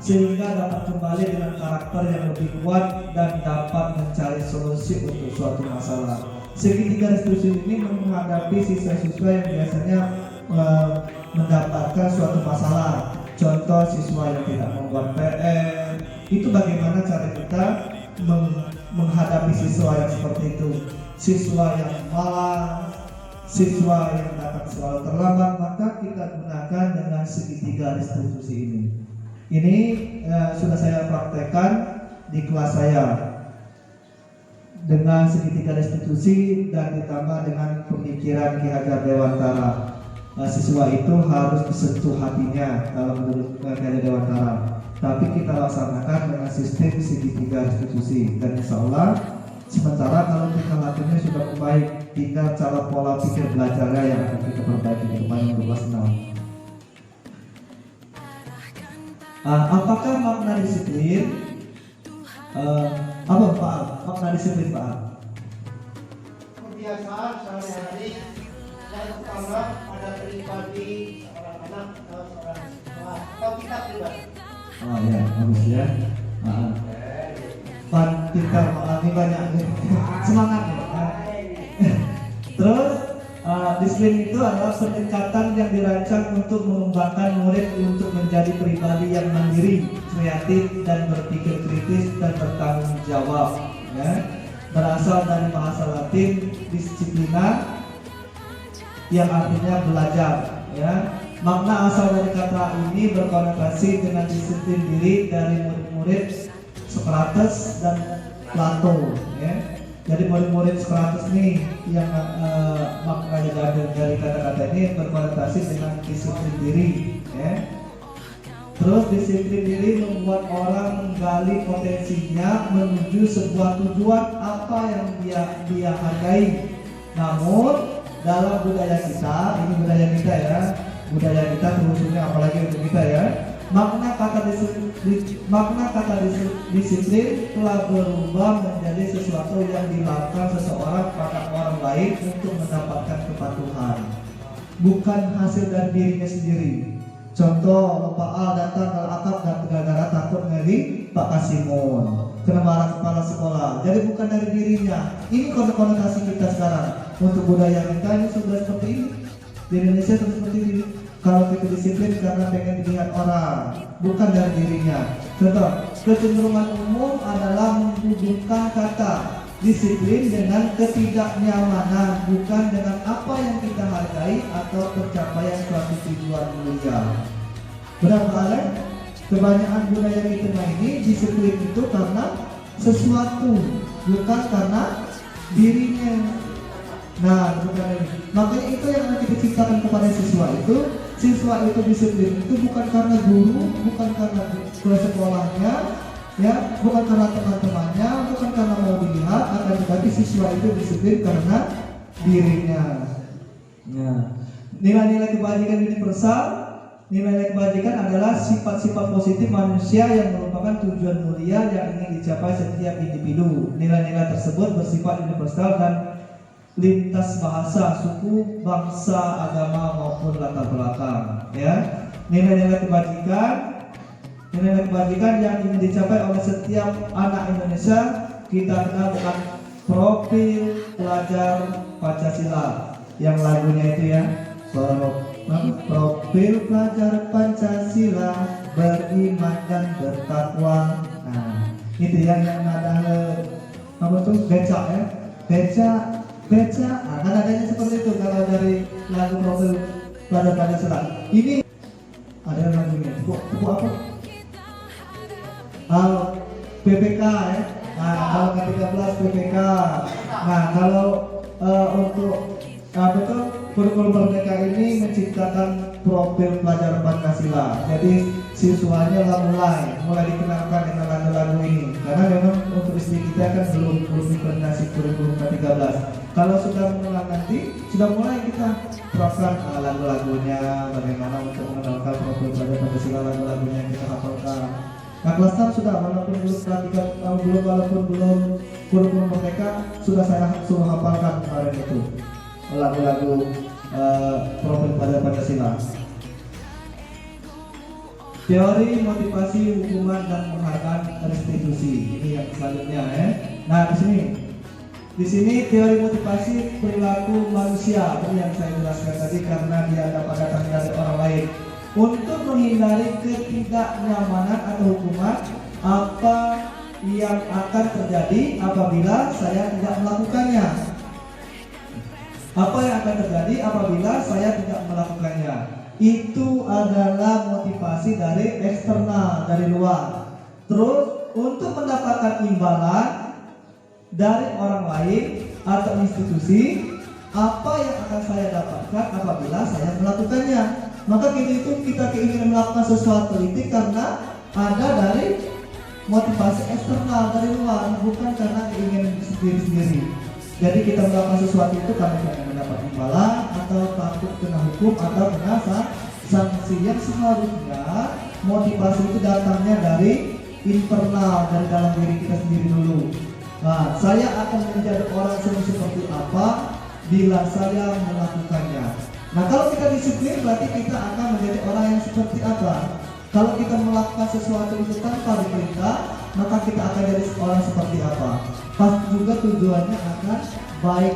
[SPEAKER 4] sehingga dapat kembali dengan karakter yang lebih kuat dan dapat mencari solusi untuk suatu masalah. Segitiga restitusi ini menghadapi siswa-siswa yang biasanya mendapatkan suatu masalah. Contoh siswa yang tidak membuat PR, itu bagaimana cara kita menghadapi siswa yang seperti itu. Siswa yang malas, siswa yang datang selalu terlambat, maka kita gunakan dengan segitiga restitusi ini. Ini sudah saya praktekkan di kelas saya dengan segitiga restitusi dan ditambah dengan pemikiran Ki Hajar Dewantara. Siswa itu harus disentuh hatinya kalau menurut Ki Hajar Dewantara. Tapi kita laksanakan dengan sistem segitiga restitusi, dan insya Allah sementara kalau kita latihannya sudah baik, tinggal cara pola pikir belajarnya yang akan kita perbaiki ke depan untuk kelas 6. Apakah makna disiplin? Apa Pak? Makna disiplin Pak?
[SPEAKER 2] Kebiasaan sehari-hari yang pertama ada pribadi seorang anak atau seorang siswa atau kita pribadi.
[SPEAKER 4] Oh ya, bagus ya. Pintar mengalami banyak semangat ya. Terus disiplin itu adalah pendekatan yang dirancang untuk mengembangkan murid untuk menjadi pribadi yang mandiri, kreatif, dan berpikir kritis dan bertanggung jawab. Ya. Berasal dari bahasa Latin disiplina yang artinya belajar. Ya. Makna asal dari kata ini berkonotasi dengan disiplin diri dari murid-murid Socrates dan Plato. Ya. Jadi murid-murid Socrates nih yang maknanya dari kata-kata ini berkonotasi dengan disiplin diri. Ya. Terus disiplin diri membuat orang menggali potensinya menuju sebuah tujuan apa yang dia hargai. Namun dalam budaya kita, ini budaya kita ya, budaya kita khususnya apalagi untuk kita ya, makna kata disiplin telah berubah menjadi sesuatu yang dilakukan seseorang pada orang lain untuk mendapatkan kepatuhan, bukan hasil dari dirinya sendiri. Contoh, Pak Al datang ke akap dan gara-gara takut ngeri Pak Kasimun kena marah kepala sekolah. Jadi bukan dari dirinya. Ini konotasi kita sekarang. Untuk budaya kita ini sudah seperti ini. Di Indonesia sudah seperti ini. Kalau kita disiplin karena pengen dilihat orang, bukan dari dirinya. Contoh, kecenderungan umum adalah menghubungkan kata disiplin dengan ketidaknyamanan, bukan dengan apa yang kita hargai atau pencapaian suatu tujuan mulia. Benar Pak? Kebanyakan budaya kita ini disiplin itu karena sesuatu, bukan karena dirinya. Nah, bukan ini. Makanya itu yang nanti diciptakan kepada siswa itu disiplin itu bukan karena guru, bukan karena sekolahnya, ya, bukan karena teman-temannya, bukan karena mau dilihat, akan tetapi siswa itu disiplin karena dirinya. Nah, nilai-nilai kebajikan universal. Nilai-nilai kebajikan adalah sifat-sifat positif manusia yang merupakan tujuan mulia yang ingin dicapai setiap individu. Nilai-nilai tersebut bersifat universal dan lintas bahasa, suku, bangsa, agama maupun latar belakang. Ya, nilai-nilai kebajikan yang ingin dicapai oleh setiap anak Indonesia kita kenal dengan profil pelajar Pancasila. Yang lagunya itu ya, profil pelajar Pancasila beriman dan bertakwa. Nah, itu yang ada apa tuh becak ya, beca, nah, kan adanya seperti itu kalau dari lagu profil pelajar Pancasila. Ini ada lagunya, buku apa? PPK ya. Nah, kalau ke-13 PPK. Nah, kalau untuk kurikulum Merdeka ini menciptakan profil pelajar Pancasila. Jadi siswanya mulai dikenalkan dengan lagu-lagu ini. Karena memang untuk istri kita kan belum implementasi kurikulum ke-13. Kalau sudah mengenal nanti, sudah mulai kita terapkan lagu-lagunya, bagaimana untuk mengenalkan profil pelajar Pancasila, lagu-lagunya yang kita hafalkan. Nah, kelas 6 sudah, walaupun belum kurikulum Merdeka, sudah saya suruh hafalkan kemarin itu lagu-lagu profil pelajar Pancasila. Teori motivasi hukuman dan penghargaan restitusi, ini yang selanjutnya ya. Nah, di sini teori motivasi perilaku manusia, ini yang saya jelaskan tadi, karena dia dapat datang dari orang lain untuk menghindari ketidaknyamanan atau hukuman apa yang akan terjadi apabila saya tidak melakukannya. Apa yang akan terjadi apabila saya tidak melakukannya? Itu adalah motivasi dari eksternal, dari luar. Terus untuk mendapatkan imbalan dari orang lain atau institusi, apa yang akan saya dapatkan apabila saya melakukannya? Maka kita keinginan melakukan sesuatu itu karena ada dari motivasi eksternal, dari luar, bukan karena keinginan sendiri. Jadi kita melakukan sesuatu itu karena kita mendapat imbalan atau takut kena hukum atau kena sanksi, yang seharusnya motivasi itu datangnya dari internal, dari dalam diri kita sendiri dulu. Nah, saya akan menjadi orang seperti apa bila saya melakukannya. Nah, kalau kita disiplin berarti kita akan menjadi orang yang seperti apa? Kalau kita melakukan sesuatu itu tanpa diperintah, maka kita akan jadi orang seperti apa? Pasti juga tujuannya akan baik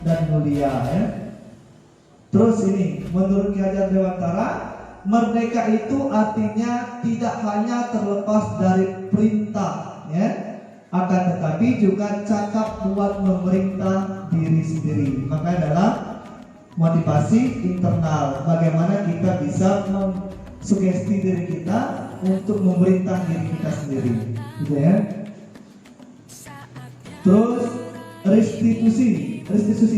[SPEAKER 4] dan mulia, ya. Terus ini, menurut Ki Hajar Dewantara, merdeka itu artinya tidak hanya terlepas dari perintah, ya, akan tetapi juga cakap buat memerintah diri sendiri. Makanya adalah motivasi internal, bagaimana kita bisa sugesti diri kita untuk memerintah diri kita sendiri, gitu ya. Terus restitusi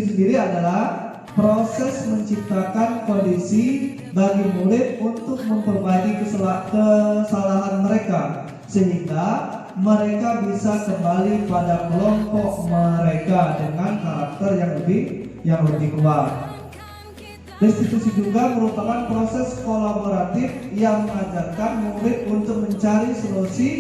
[SPEAKER 4] sendiri adalah proses menciptakan kondisi bagi murid untuk memperbaiki kesalahan mereka sehingga mereka bisa kembali pada kelompok mereka dengan karakter yang lebih kuat. Restitusi juga merupakan proses kolaboratif yang mengajarkan murid untuk mencari solusi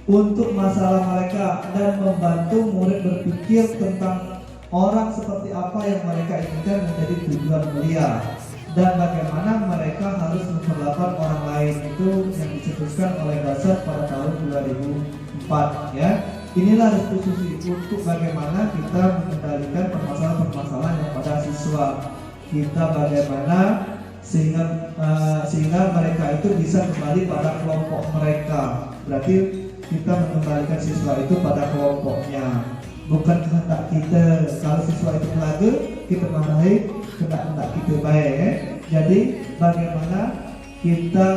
[SPEAKER 4] untuk masalah mereka dan membantu murid berpikir tentang orang seperti apa yang mereka inginkan menjadi tujuan mulia dan bagaimana mereka harus memperlakukan orang lain. Itu yang dicetuskan oleh Dasar pada tahun 2004, ya. Inilah restitusi untuk bagaimana kita mengendalikan permasalahan-permasalahan yang pada siswa kita, bagaimana sehingga mereka itu bisa kembali pada kelompok mereka. Berarti kita mengembalikan siswa itu pada kelompoknya, bukan kehendak kita. Kalau siswa itu belagu, kita marahi kehendak kita baik, ya. Jadi bagaimana kita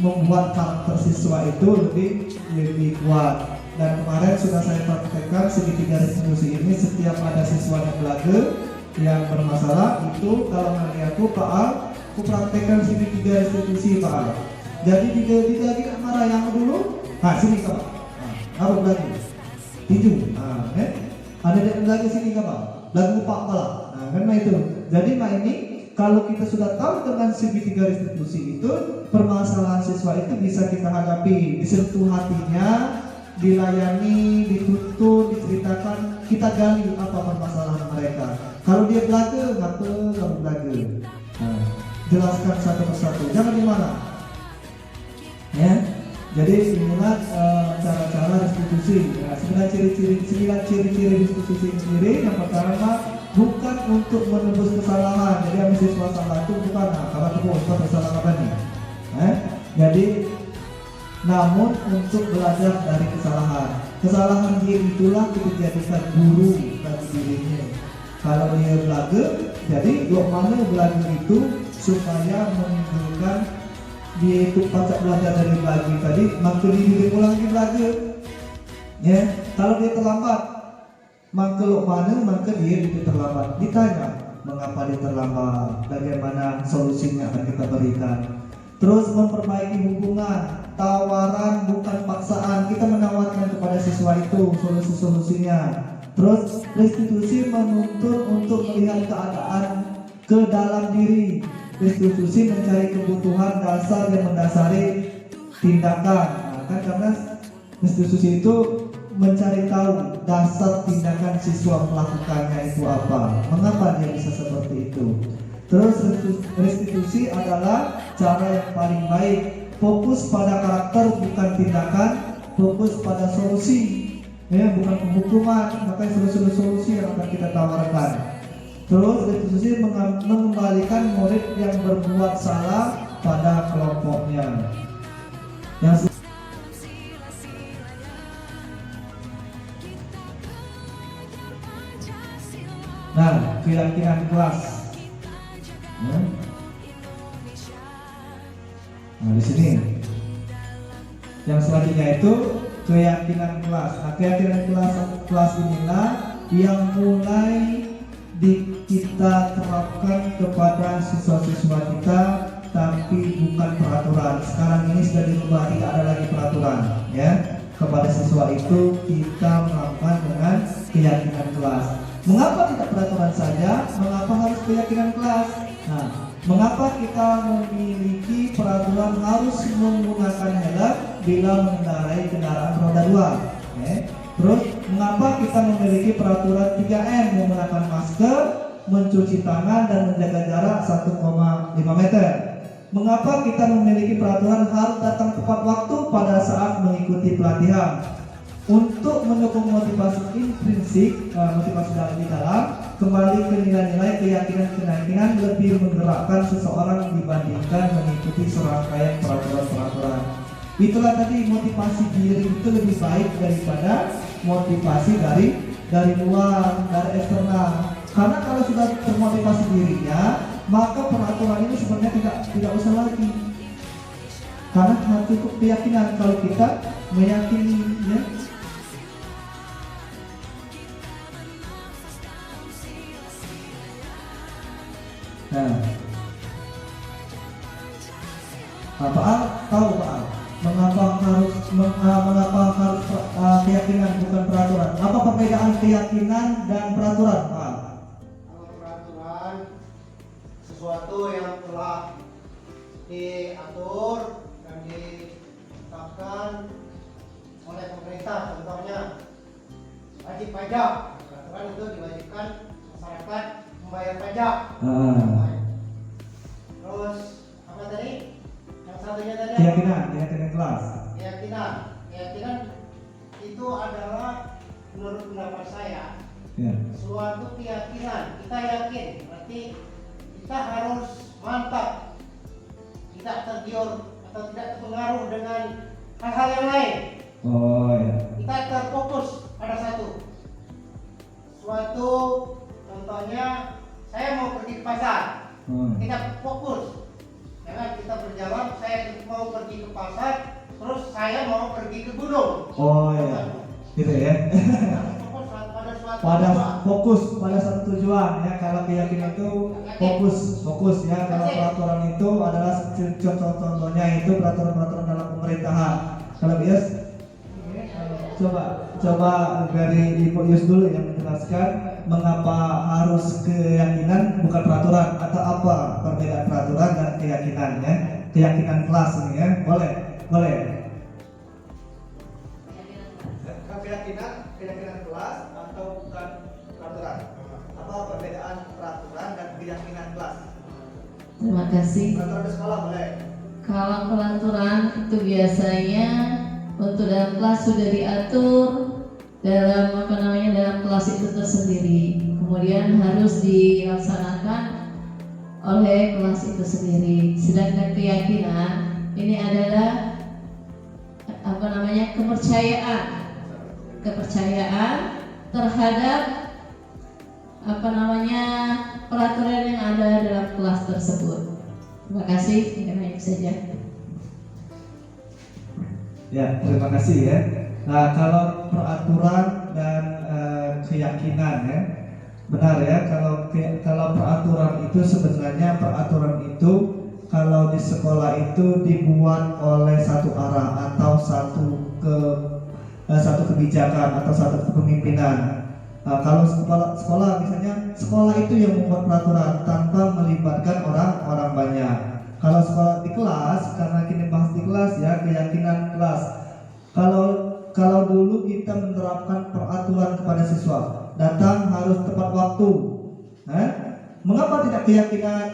[SPEAKER 4] membuat karakter siswa itu lebih kuat. Dan kemarin sudah saya praktekkan segitiga restitusi ini. Setiap ada siswa yang belagu, yang bermasalah, itu kalau nanti aku Pak Al, aku praktekkan segitiga restitusi Pak Al. Jadi tidak marah yang dulu. Nah, sini Pak. Nah, lagi. Tujuh. Nah, ada lagi sini Pak. Lagu Pak Al. Nah, kan itu. Jadi ini kalau kita sudah tahu dengan segitiga restitusi itu, permasalahan siswa itu bisa kita hadapi, disentuh hatinya, dilayani, dituntun, diceritakan, kita gali apa permasalahan mereka. Kalau dia belagu, ngapa kamu belagu? Nah, jelaskan satu persatu, jangan di mana. Ya, jadi inilah cara-cara restitusi. Nah, sembilan ciri-ciri restitusi sendiri. Yang pertama, bukan untuk menebus kesalahan. Jadi yang siswa salah itu bukan, kalau itu bukan salah apa nih? Jadi namun untuk belajar dari kesalahan. Kesalahan dia itulah kita jadikan guru bagi dirinya. Kalau dia belagu, jadi mana belagu itu supaya menunjukkan dia itu pacak belajar dari belagu tadi, maka dia ulang lagi belagu. Ya, kalau dia terlambat, maka maka dia terlambat. Ditanya mengapa dia terlambat, bagaimana solusinya akan kita berikan. Terus memperbaiki hubungan, tawaran bukan paksaan. Kita menawarkan kepada siswa itu solusi-solusinya. Terus restitusi menuntut untuk melihat keadaan ke dalam diri. Restitusi mencari kebutuhan dasar yang mendasari tindakan. Nah, kan karena restitusi itu mencari tahu dasar tindakan siswa melakukannya itu apa, mengapa dia bisa seperti itu. Terus restitusi adalah cara yang paling baik, fokus pada karakter bukan tindakan, fokus pada solusi, ya, bukan penghukuman. Makanya solusi yang akan kita tawarkan. Terus restitusi mengembalikan murid yang berbuat salah pada kelompoknya. Nah, keyakinan kelas. Nah, di sini yang selanjutnya itu keyakinan kelas. Nah, keyakinan kelas inilah yang mulai kita terapkan kepada siswa-siswa kita, tapi bukan peraturan. Sekarang ini sudah dirubah, tidak ada lagi peraturan, ya. Kepada siswa itu kita melakukan dengan keyakinan kelas. Mengapa tidak peraturan saja? Mengapa harus keyakinan kelas? Nah, mengapa kita memiliki peraturan harus menggunakan helm bila mengendarai kendaraan roda 2? Terus, mengapa kita memiliki peraturan 3M, menggunakan masker, mencuci tangan dan menjaga jarak 1,5 meter. Mengapa kita memiliki peraturan harus datang tepat waktu pada saat mengikuti pelatihan? Untuk mendukung motivasi intrinsik, motivasi di dalam, kembali ke nilai-nilai keyakinan lebih menggerakkan seseorang dibandingkan mengikuti serangkaian peraturan-peraturan. Itulah tadi, motivasi diri itu lebih baik daripada motivasi dari luar, dari eksternal. Karena kalau sudah termotivasi dirinya, maka peraturan ini sebenarnya tidak usah lagi. Karena cukup keyakinan. Kalau kita meyakini, ya. Nah, Pak Al tahu Pak Al, mengapa harus keyakinan bukan peraturan? Apa perbedaan keyakinan dan peraturan, Pak Al?
[SPEAKER 2] Kalau peraturan sesuatu yang telah diatur dan ditetapkan oleh pemerintah, contohnya wajib pajak. Peraturan itu diwajibkan masyarakat membayar pajak. Terus apa tadi? Yang satunya tadi
[SPEAKER 4] Keyakinan kelas.
[SPEAKER 2] Keyakinan itu adalah menurut pendapat saya
[SPEAKER 4] Ya.
[SPEAKER 2] suatu keyakinan. Kita yakin, berarti kita harus mantap, tidak tergiur atau tidak terpengaruh dengan hal-hal yang lain.
[SPEAKER 4] Oh ya.
[SPEAKER 2] Kita terfokus pada suatu contohnya saya mau pergi ke pasar. Kita fokus, jangan kita berjalan. Saya mau pergi ke pasar, terus saya mau pergi ke gunung.
[SPEAKER 4] Oh ya, gitu ya.
[SPEAKER 2] Fokus pada suatu
[SPEAKER 4] Pada
[SPEAKER 2] tujuan.
[SPEAKER 4] fokus pada satu tujuan ya. Kalau keyakinan itu fokus ya. Kalau peraturan itu adalah contoh-contohnya itu peraturan-peraturan dalam pemerintahan. Kalau bias, coba dari Ibu Yus dulu yang menjelaskan mengapa harus keyakinan bukan peraturan, atau apa perbedaan peraturan dan keyakinan ya. Keyakinan kelas ini ya. Boleh. Keyakinan kelas atau bukan peraturan? Apa perbedaan peraturan dan keyakinan kelas?
[SPEAKER 5] Terima kasih.
[SPEAKER 4] Peraturan di sekolah boleh.
[SPEAKER 5] Kalau peraturan itu biasanya untuk dalam kelas sudah diatur dalam dalam kelas itu tersendiri. Kemudian harus dilaksanakan oleh kelas itu sendiri. Sedangkan keyakinan ini adalah kepercayaan terhadap peraturan yang ada dalam kelas tersebut. Terima kasih, itu saja.
[SPEAKER 4] Ya, terima kasih ya. Nah, kalau peraturan dan keyakinan ya, benar ya. Kalau peraturan itu sebenarnya peraturan itu kalau di sekolah itu dibuat oleh satu arah atau satu kebijakan atau satu kepemimpinan. Nah, kalau sekolah misalnya sekolah itu yang membuat peraturan tanpa melibatkan orang banyak. Kalau sekolah di kelas, karena kita bahas di kelas ya, keyakinan kelas. Kalau dulu kita menerapkan peraturan kepada siswa, datang harus tepat waktu. Mengapa tidak keyakinan?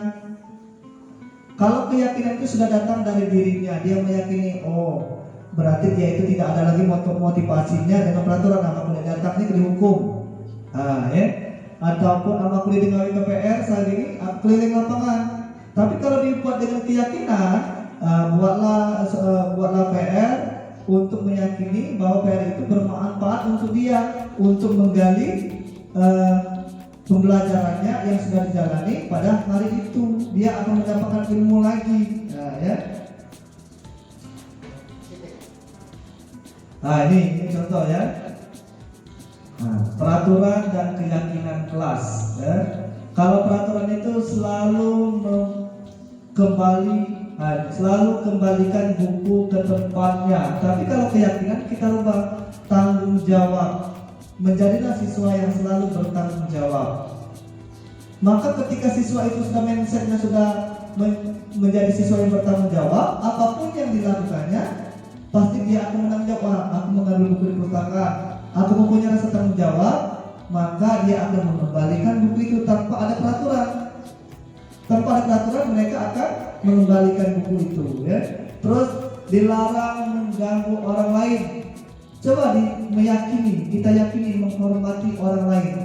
[SPEAKER 4] Kalau keyakinan itu sudah datang dari dirinya, dia meyakini, oh berarti dia itu tidak ada lagi motivasinya dengan peraturan. Apa boleh datang ini dihukum. Ya. Ataupun apa kuliah dengan KPR saat ini keliling lapangan. Tapi kalau dibuat dengan keyakinan, buatlah PR untuk meyakini bahwa PR itu bermanfaat untuk dia, untuk menggali pembelajarannya yang sudah dijalani pada hari itu. Dia akan mendapatkan ilmu lagi. Ya. Ini contoh ya. Peraturan dan keyakinan kelas ya. Kalau peraturan itu selalu kembalikan buku ke tempatnya. Tapi kalau keyakinan kita rubah, tanggung jawab. Menjadilah siswa yang selalu bertanggung jawab. Maka ketika siswa itu sudah mindsetnya sudah menjadi siswa yang bertanggung jawab, apapun yang dilakukannya pasti dia akan menanggung jawab. Aku mengambil buku di perpustakaan, aku mempunyai rasa tanggung jawab, maka dia akan mengembalikan buku itu tanpa ada peraturan. Tanpa ada peraturan mereka akan mengembalikan buku itu, ya. Terus dilarang mengganggu orang lain. Coba kita yakini menghormati orang lain.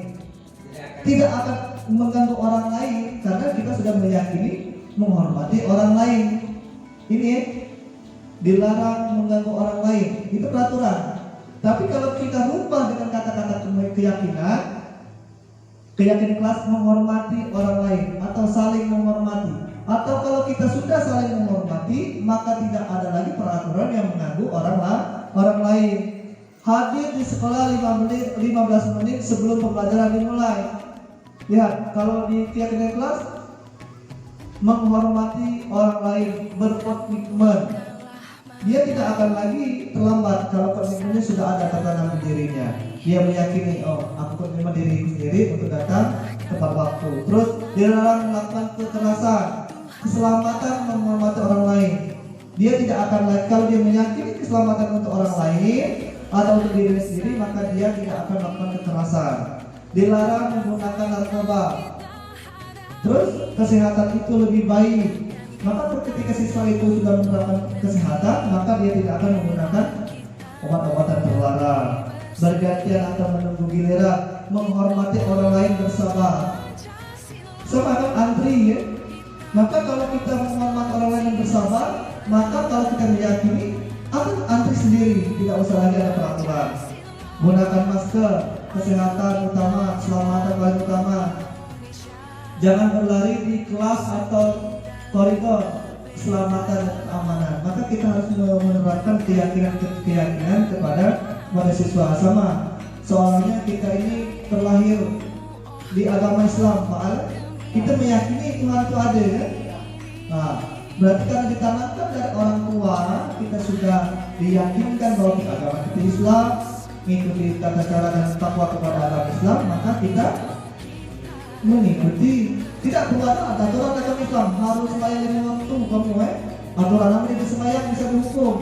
[SPEAKER 4] Tidak akan mengganggu orang lain karena kita sudah meyakini menghormati orang lain. Ini ya, dilarang mengganggu orang lain, itu peraturan. Tapi kalau kita rubah dengan kata-kata keyakinan kelas menghormati orang lain atau saling menghormati, atau kalau kita sudah saling menghormati, maka tidak ada lagi peraturan yang mengganggu orang lain. Hadir di sekolah 15 menit sebelum pembelajaran dimulai. Lihat, kalau di keyakinan kelas menghormati orang lain, berkomitmen, dia tidak akan lagi terlambat kalau komitmennya sudah ada tertanam di dirinya. Dia meyakini, oh, aku komitmen diri sendiri untuk datang tepat waktu. Terus dilarang melakukan kekerasan, keselamatan menghormati orang lain. Dia tidak akan lagi, kalau dia meyakini keselamatan untuk orang lain atau untuk diri sendiri, maka dia tidak akan melakukan kekerasan. Dilarang menggunakan narkoba. Terus kesehatan itu lebih baik. Maka ketika siswa itu sudah menerapkan kesehatan, maka dia tidak akan menggunakan obat-obatan terlarang. Bergantian atau menunggu giliran, menghormati orang lain, bersabar. Semangat antri, ya. Maka kalau kita menghormati orang lain yang bersabar, maka kalau kita meyakini akan antri sendiri, tidak usah lagi ada peraturan. Gunakan masker, kesehatan utama, keselamatan paling utama. Jangan berlari di kelas atau koridor, keselamatan dan keamanan. Maka kita harus menerapkan keyakinan kepada siswa. Sama, soalnya kita ini terlahir di agama Islam, kita meyakini Tuhan itu ada, ya. Nah, berarti karena ditanamkan dari orang tua, kita sudah diyakinkan bahwa agama kita Islam, mengikuti tata cara dan takwa kepada agama Islam, maka kita mengikuti. Tidak perlu ada aturan agama Islam harus sembahyang 5 waktu, kamu aturan namanya di sembahyang bisa dihukum.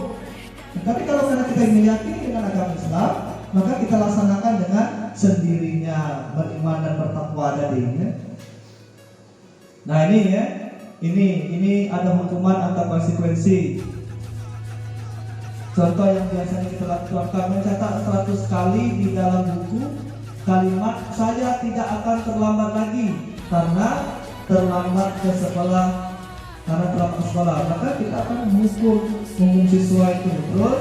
[SPEAKER 4] Tapi kalau karena kita meyakini dengan agama Islam, maka kita laksanakan dengan sendirinya, beriman dan bertakwa tadi, ya. Nah ini, ya, ini ada hukuman atau konsekuensi. Contoh yang biasanya kita lakukan, mencetak 100 kali di dalam buku kalimat saya tidak akan terlambat lagi karena terlambat ke sekolah, maka kita akan menghukum siswa itu. Terus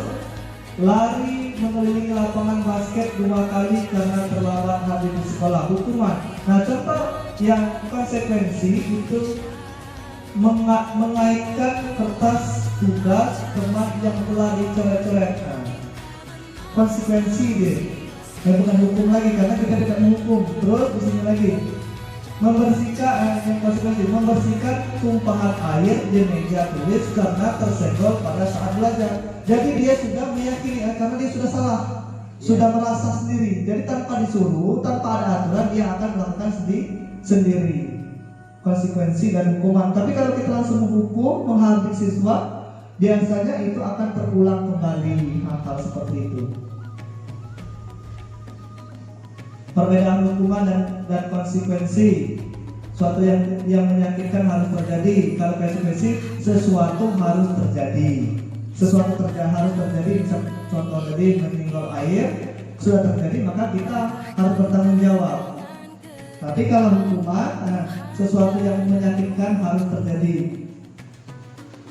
[SPEAKER 4] lari mengelilingi lapangan basket 2 kali karena terlambat hadir di sekolah, hukuman. Nah, contoh yang konsekuensi itu mengaitkan kertas tugas teman yang telah dicoret-coret. Nah, konsekuensi dia, bukan hukum lagi karena kita tidak menghukum. Terus di sini lagi membersihkan tumpahan air di meja tulis karena tersenggol pada saat belajar. Jadi dia sudah meyakini, karena dia sudah salah, sudah merasa sendiri. Jadi tanpa disuruh, tanpa ada aturan, dia akan melakukan sendiri. Konsekuensi dan hukuman. Tapi kalau kita langsung menghukum, menghardik siswa, biasanya itu akan terulang kembali hal-hal seperti itu. Perbedaan hukuman dan konsekuensi. Suatu yang menyakitkan harus terjadi. Kalau konsekuensi, sesuatu harus terjadi. Harus terjadi. Misal contoh tadi meninggal air sudah terjadi, maka kita harus bertanggung jawab. Tapi kalau hukuman, sesuatu yang menyakitkan harus terjadi.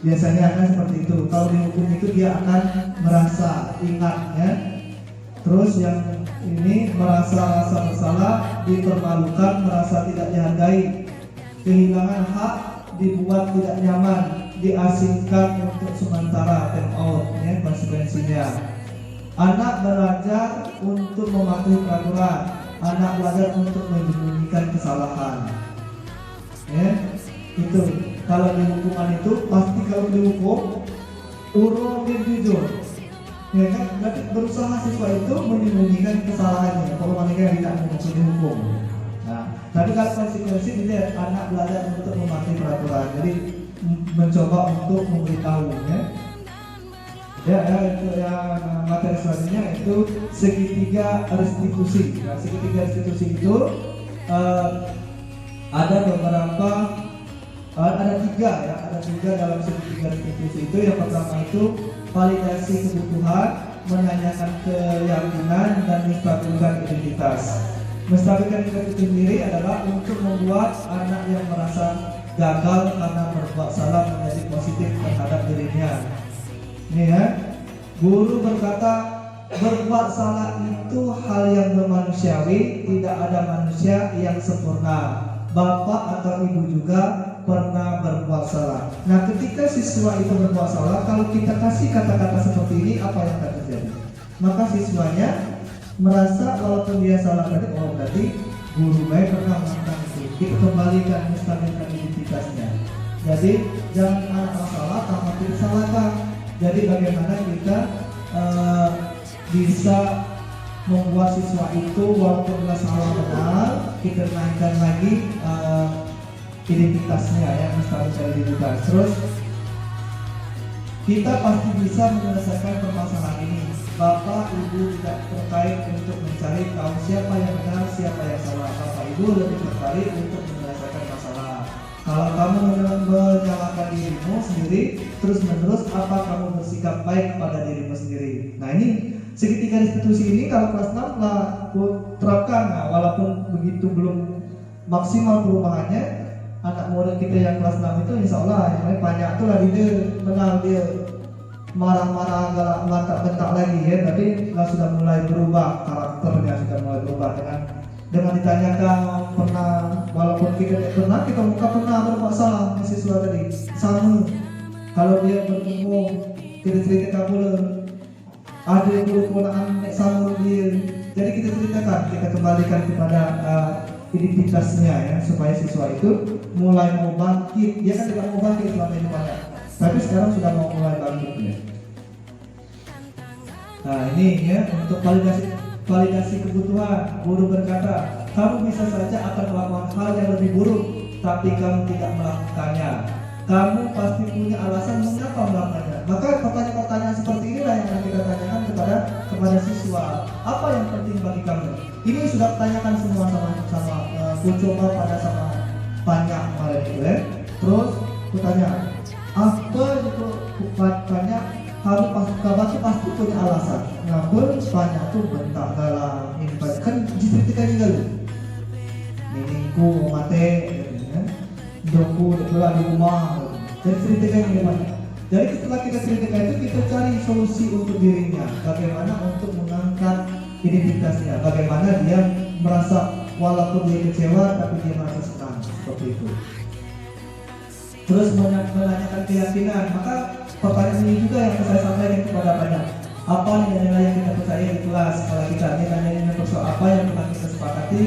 [SPEAKER 4] Biasanya akan seperti itu. Kalau dihukum itu dia akan merasa ingat, ya. Terus yang ini merasa rasa bersalah, dipermalukan, merasa tidak dihargai, kehilangan hak, dibuat tidak nyaman, diasingkan untuk sementara, time out, ya, konsekuensinya. Anak belajar untuk mematuhi peraturan, anak belajar untuk menyembunyikan kesalahan, ya. Itu kalau di hukuman itu pasti kalau dihukum urung dan jujur. Ya kan, berarti berusaha siswa itu menyembunyikan kesalahannya kalau mereka tidak mau dihukum. Nah, tapi kalau konsekuensi itu anak belajar untuk mematuhi peraturan, jadi mencoba untuk memberitahu, ya. Itu yang materi selanjutnya itu segitiga restitusi. Nah, segitiga restitusi itu ada beberapa, ada tiga dalam segitiga restitusi itu. Yang pertama itu validasi kebutuhan, menanyakan keyakinan, dan menstabilkan identitas. Menstabilkan identitas sendiri adalah untuk membuat anak yang merasa gagal karena berbuat salah menjadi positif terhadap dirinya. Ini ya, guru berkata berbuat salah itu hal yang manusiawi, tidak ada manusia yang sempurna. Bapak atau ibu juga pernah berbuat salah. Nah, ketika siswa itu berbuat salah, kalau kita kasih kata-kata seperti ini, apa yang akan terjadi? Maka siswanya merasa walaupun dia salah tadi, oh berarti guru baik pernah melakukan itu. Kita kembalikan menstabilkan identitasnya. Jadi jangan anak masalah tanpa kita salahkan. Jadi bagaimana kita bisa membuat siswa itu walaupun nggak salah benar, kita naikkan lagi identitasnya ya, menstabilkan identitas. Terus kita pasti bisa menyelesaikan permasalahan ini. Bapak, ibu tidak terkait untuk mencari tahu siapa yang benar, siapa yang salah. Bapak, ibu lebih tertarik untuk menyelesaikan masalah. Kalau kamu menyalahkan dirimu sendiri, terus-menerus apa kamu bersikap baik pada dirimu sendiri. Nah, ini segitiga restitusi ini kalau kelas 6 lah terapkan. Nah, walaupun begitu belum maksimal perubahannya, anak murid kita yang kelas 6 itu insya Allah yang banyak tuh lah dia benar, dia marah-marah, galak, bentak lagi ya, tapi sudah mulai berubah karakternya, sudah mulai berubah dengan ditanyakan pernah, walaupun kita pernah, kita muka pernah berbuat salah siswa tadi sama. Kalau dia bertemu kita ceritakan pula ada yang berkenaan sama dia, jadi kita ceritakan, kita kembalikan kepada identitasnya ya, supaya siswa itu mulai mau bangkit. Dia kan tidak mau bangkit selama ini banyak, tapi sekarang sudah mau mulai bangkit ya. Nah, ini ya untuk validasi kebutuhan. Guru berkata, kamu bisa saja akan melakukan hal yang lebih buruk, tapi kamu tidak melakukannya. Kamu pasti punya alasan mengapa melakukannya. Maka pertanyaan-pertanyaan seperti inilah yang akan kita tanyakan kepada siswa. Apa yang penting bagi kamu? Ini sudah tanyakan semua sama ku coba pada sama banyak kemarin itu ya. Terus ku tanya, apa itu tanya, kamu pasti punya alasan. Ngapun banyak tuh bentak dalam ini kan diceritakan juga lu. Minggu mate, doku pulang di rumah. Jadi ceritakan gimana. Jadi setelah kita ceritakan itu, kita cari solusi untuk dirinya. Bagaimana untuk mengangkat identitasnya. Bagaimana dia merasa walaupun dia kecewa tapi dia merasa senang, seperti itu. Terus menanyakan keyakinan. Maka pertanyaan ini juga yang saya sampaikan kepada banyak. Apa nilai-nilai yang kita percaya di kelas? Kalau kita nilai-nilai persoalan apa yang pernah kita sepakati,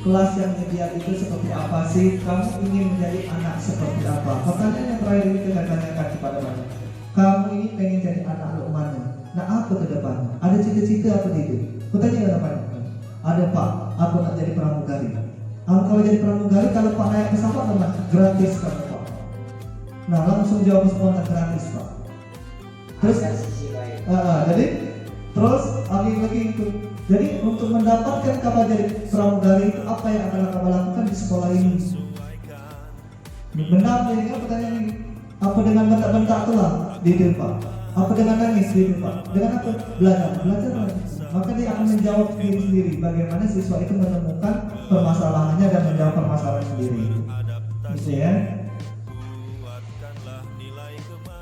[SPEAKER 4] kelas yang ideal itu seperti apa sih? Kamu ingin menjadi anak seperti apa? Pertanyaan yang terakhir ini kita tanyakan kepada banyak. Kamu ini pengen jadi anak lo mana? Nah, apa ke depannya? Ada cita-cita apa di hidup? Kutanya kepada banyak. Ada Pak, aku nak jadi pramugari. Kalau jadi pramugari, kalau Pak naik pesawat mana? Gratis kan Pak? Nah, langsung jawab spontan gratis Pak. Terus, jadi terus lagi itu. Jadi untuk mendapatkan kabar jadi pramugari itu apa yang akan kamu lakukan di sekolah ini? Benar ya, pertanyaan ini. Apa dengan bentak-bentak itu lah di Pak? Apa dengan nangis di Pak? Dengan apa? Belajar lagi. Maka dia akan menjawab diri sendiri. Bagaimana siswa itu menemukan permasalahannya dan menjawab permasalahan sendiri. Gitu ya.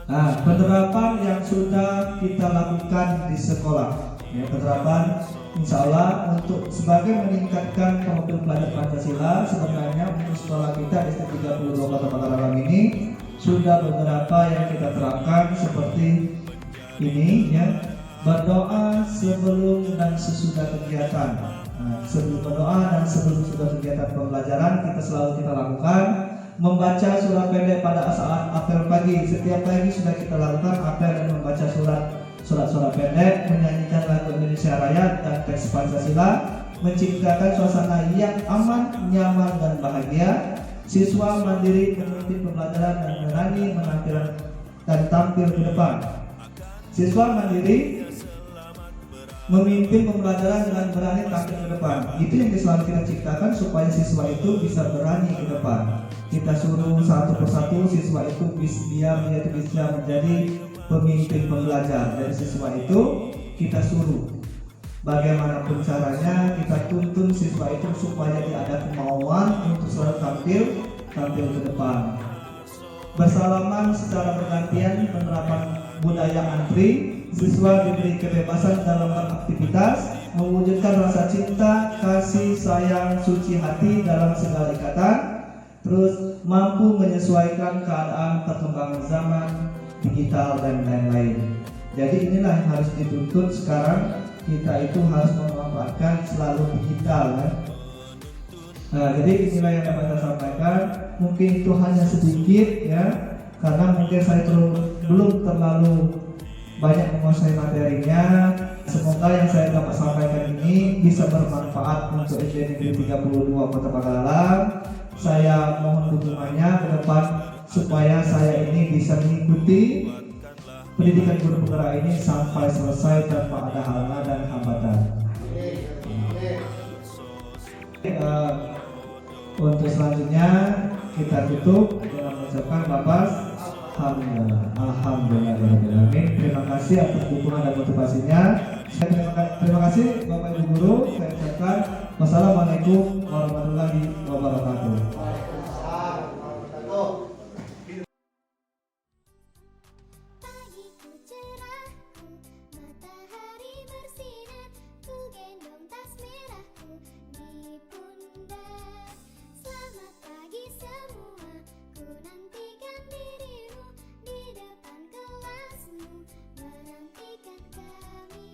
[SPEAKER 4] Nah, penerapan yang sudah kita lakukan di sekolah, ya, penerapan insya Allah untuk sebagai meningkatkan kemampuan belajar Pancasila. Sebenarnya untuk sekolah kita SD 32 Kota Mataram ini sudah beberapa yang kita terapkan seperti ini ya. Berdoa sebelum dan sesudah kegiatan. Nah, sebelum berdoa dan sebelum sesudah kegiatan pembelajaran kita selalu lakukan. Membaca surat pendek pada saat apel pagi. Setiap pagi sudah kita lakukan apel dan membaca surat pendek, menyanyikan lagu Indonesia Raya dan teks Pancasila, menciptakan suasana yang aman, nyaman dan bahagia. Siswa mandiri mengikuti pembelajaran dan berani menampilkan dan tampil ke depan. Siswa mandiri memimpin pembelajaran dengan berani tampil ke depan. Itu yang selalu kita ciptakan supaya siswa itu bisa berani ke depan. Kita suruh satu persatu siswa itu biar dia itu bisa menjadi pemimpin pembelajar. Dari siswa itu kita suruh bagaimanapun caranya, kita tuntun siswa itu supaya dia ada kemauan untuk selalu tampil ke depan. Bersalaman secara bergantian, penerapan budaya antri, siswa diberi kebebasan dalam beraktivitas, mewujudkan rasa cinta, kasih, sayang, suci hati dalam segala ikatan, terus mampu menyesuaikan keadaan perkembangan zaman, digital, dan lain-lain. Jadi inilah yang harus dituntut sekarang, kita itu harus memanfaatkan selalu digital ya. Nah, jadi inilah yang dapat saya sampaikan. Mungkin itu hanya sedikit ya, karena mungkin saya belum terlalu banyak menguasai materinya. Semoga yang saya dapat sampaikan ini bisa bermanfaat untuk SD Negeri 32 Kota Pagaralam. Saya mohon dukungannya ke depan supaya saya ini bisa mengikuti pendidikan guru penggerak ini sampai selesai tanpa ada halangan dan hambatan. Untuk selanjutnya kita tutup dengan mengucapkan lafaz Alhamdulillah. Terima kasih atas dukungan dan motivasinya. Terima kasih Bapak Ibu Guru. Saya ucapkan wassalamualaikum warahmatullahi wabarakatuh.
[SPEAKER 6] Pagiku cerahku, matahari bersinar, ku gendong tas merahku di pundak. Selamat pagi semua, ku nantikan dirimu di depan kelasmu, menantikan kami.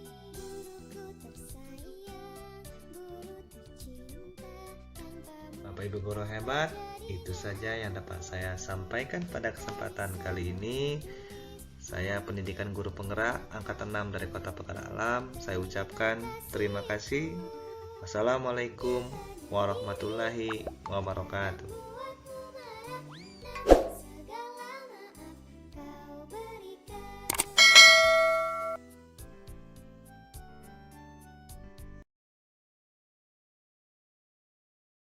[SPEAKER 6] Guruku tersayang, guru tercinta, tanpamu
[SPEAKER 1] Bapak Ibu guru hebat, itu saja yang dapat saya sampaikan pada kesempatan kali ini. Saya pendidikan guru penggerak angkatan 6 dari Kota Pagaralam. Saya ucapkan terima kasih. Wassalamualaikum warahmatullahi wabarakatuh.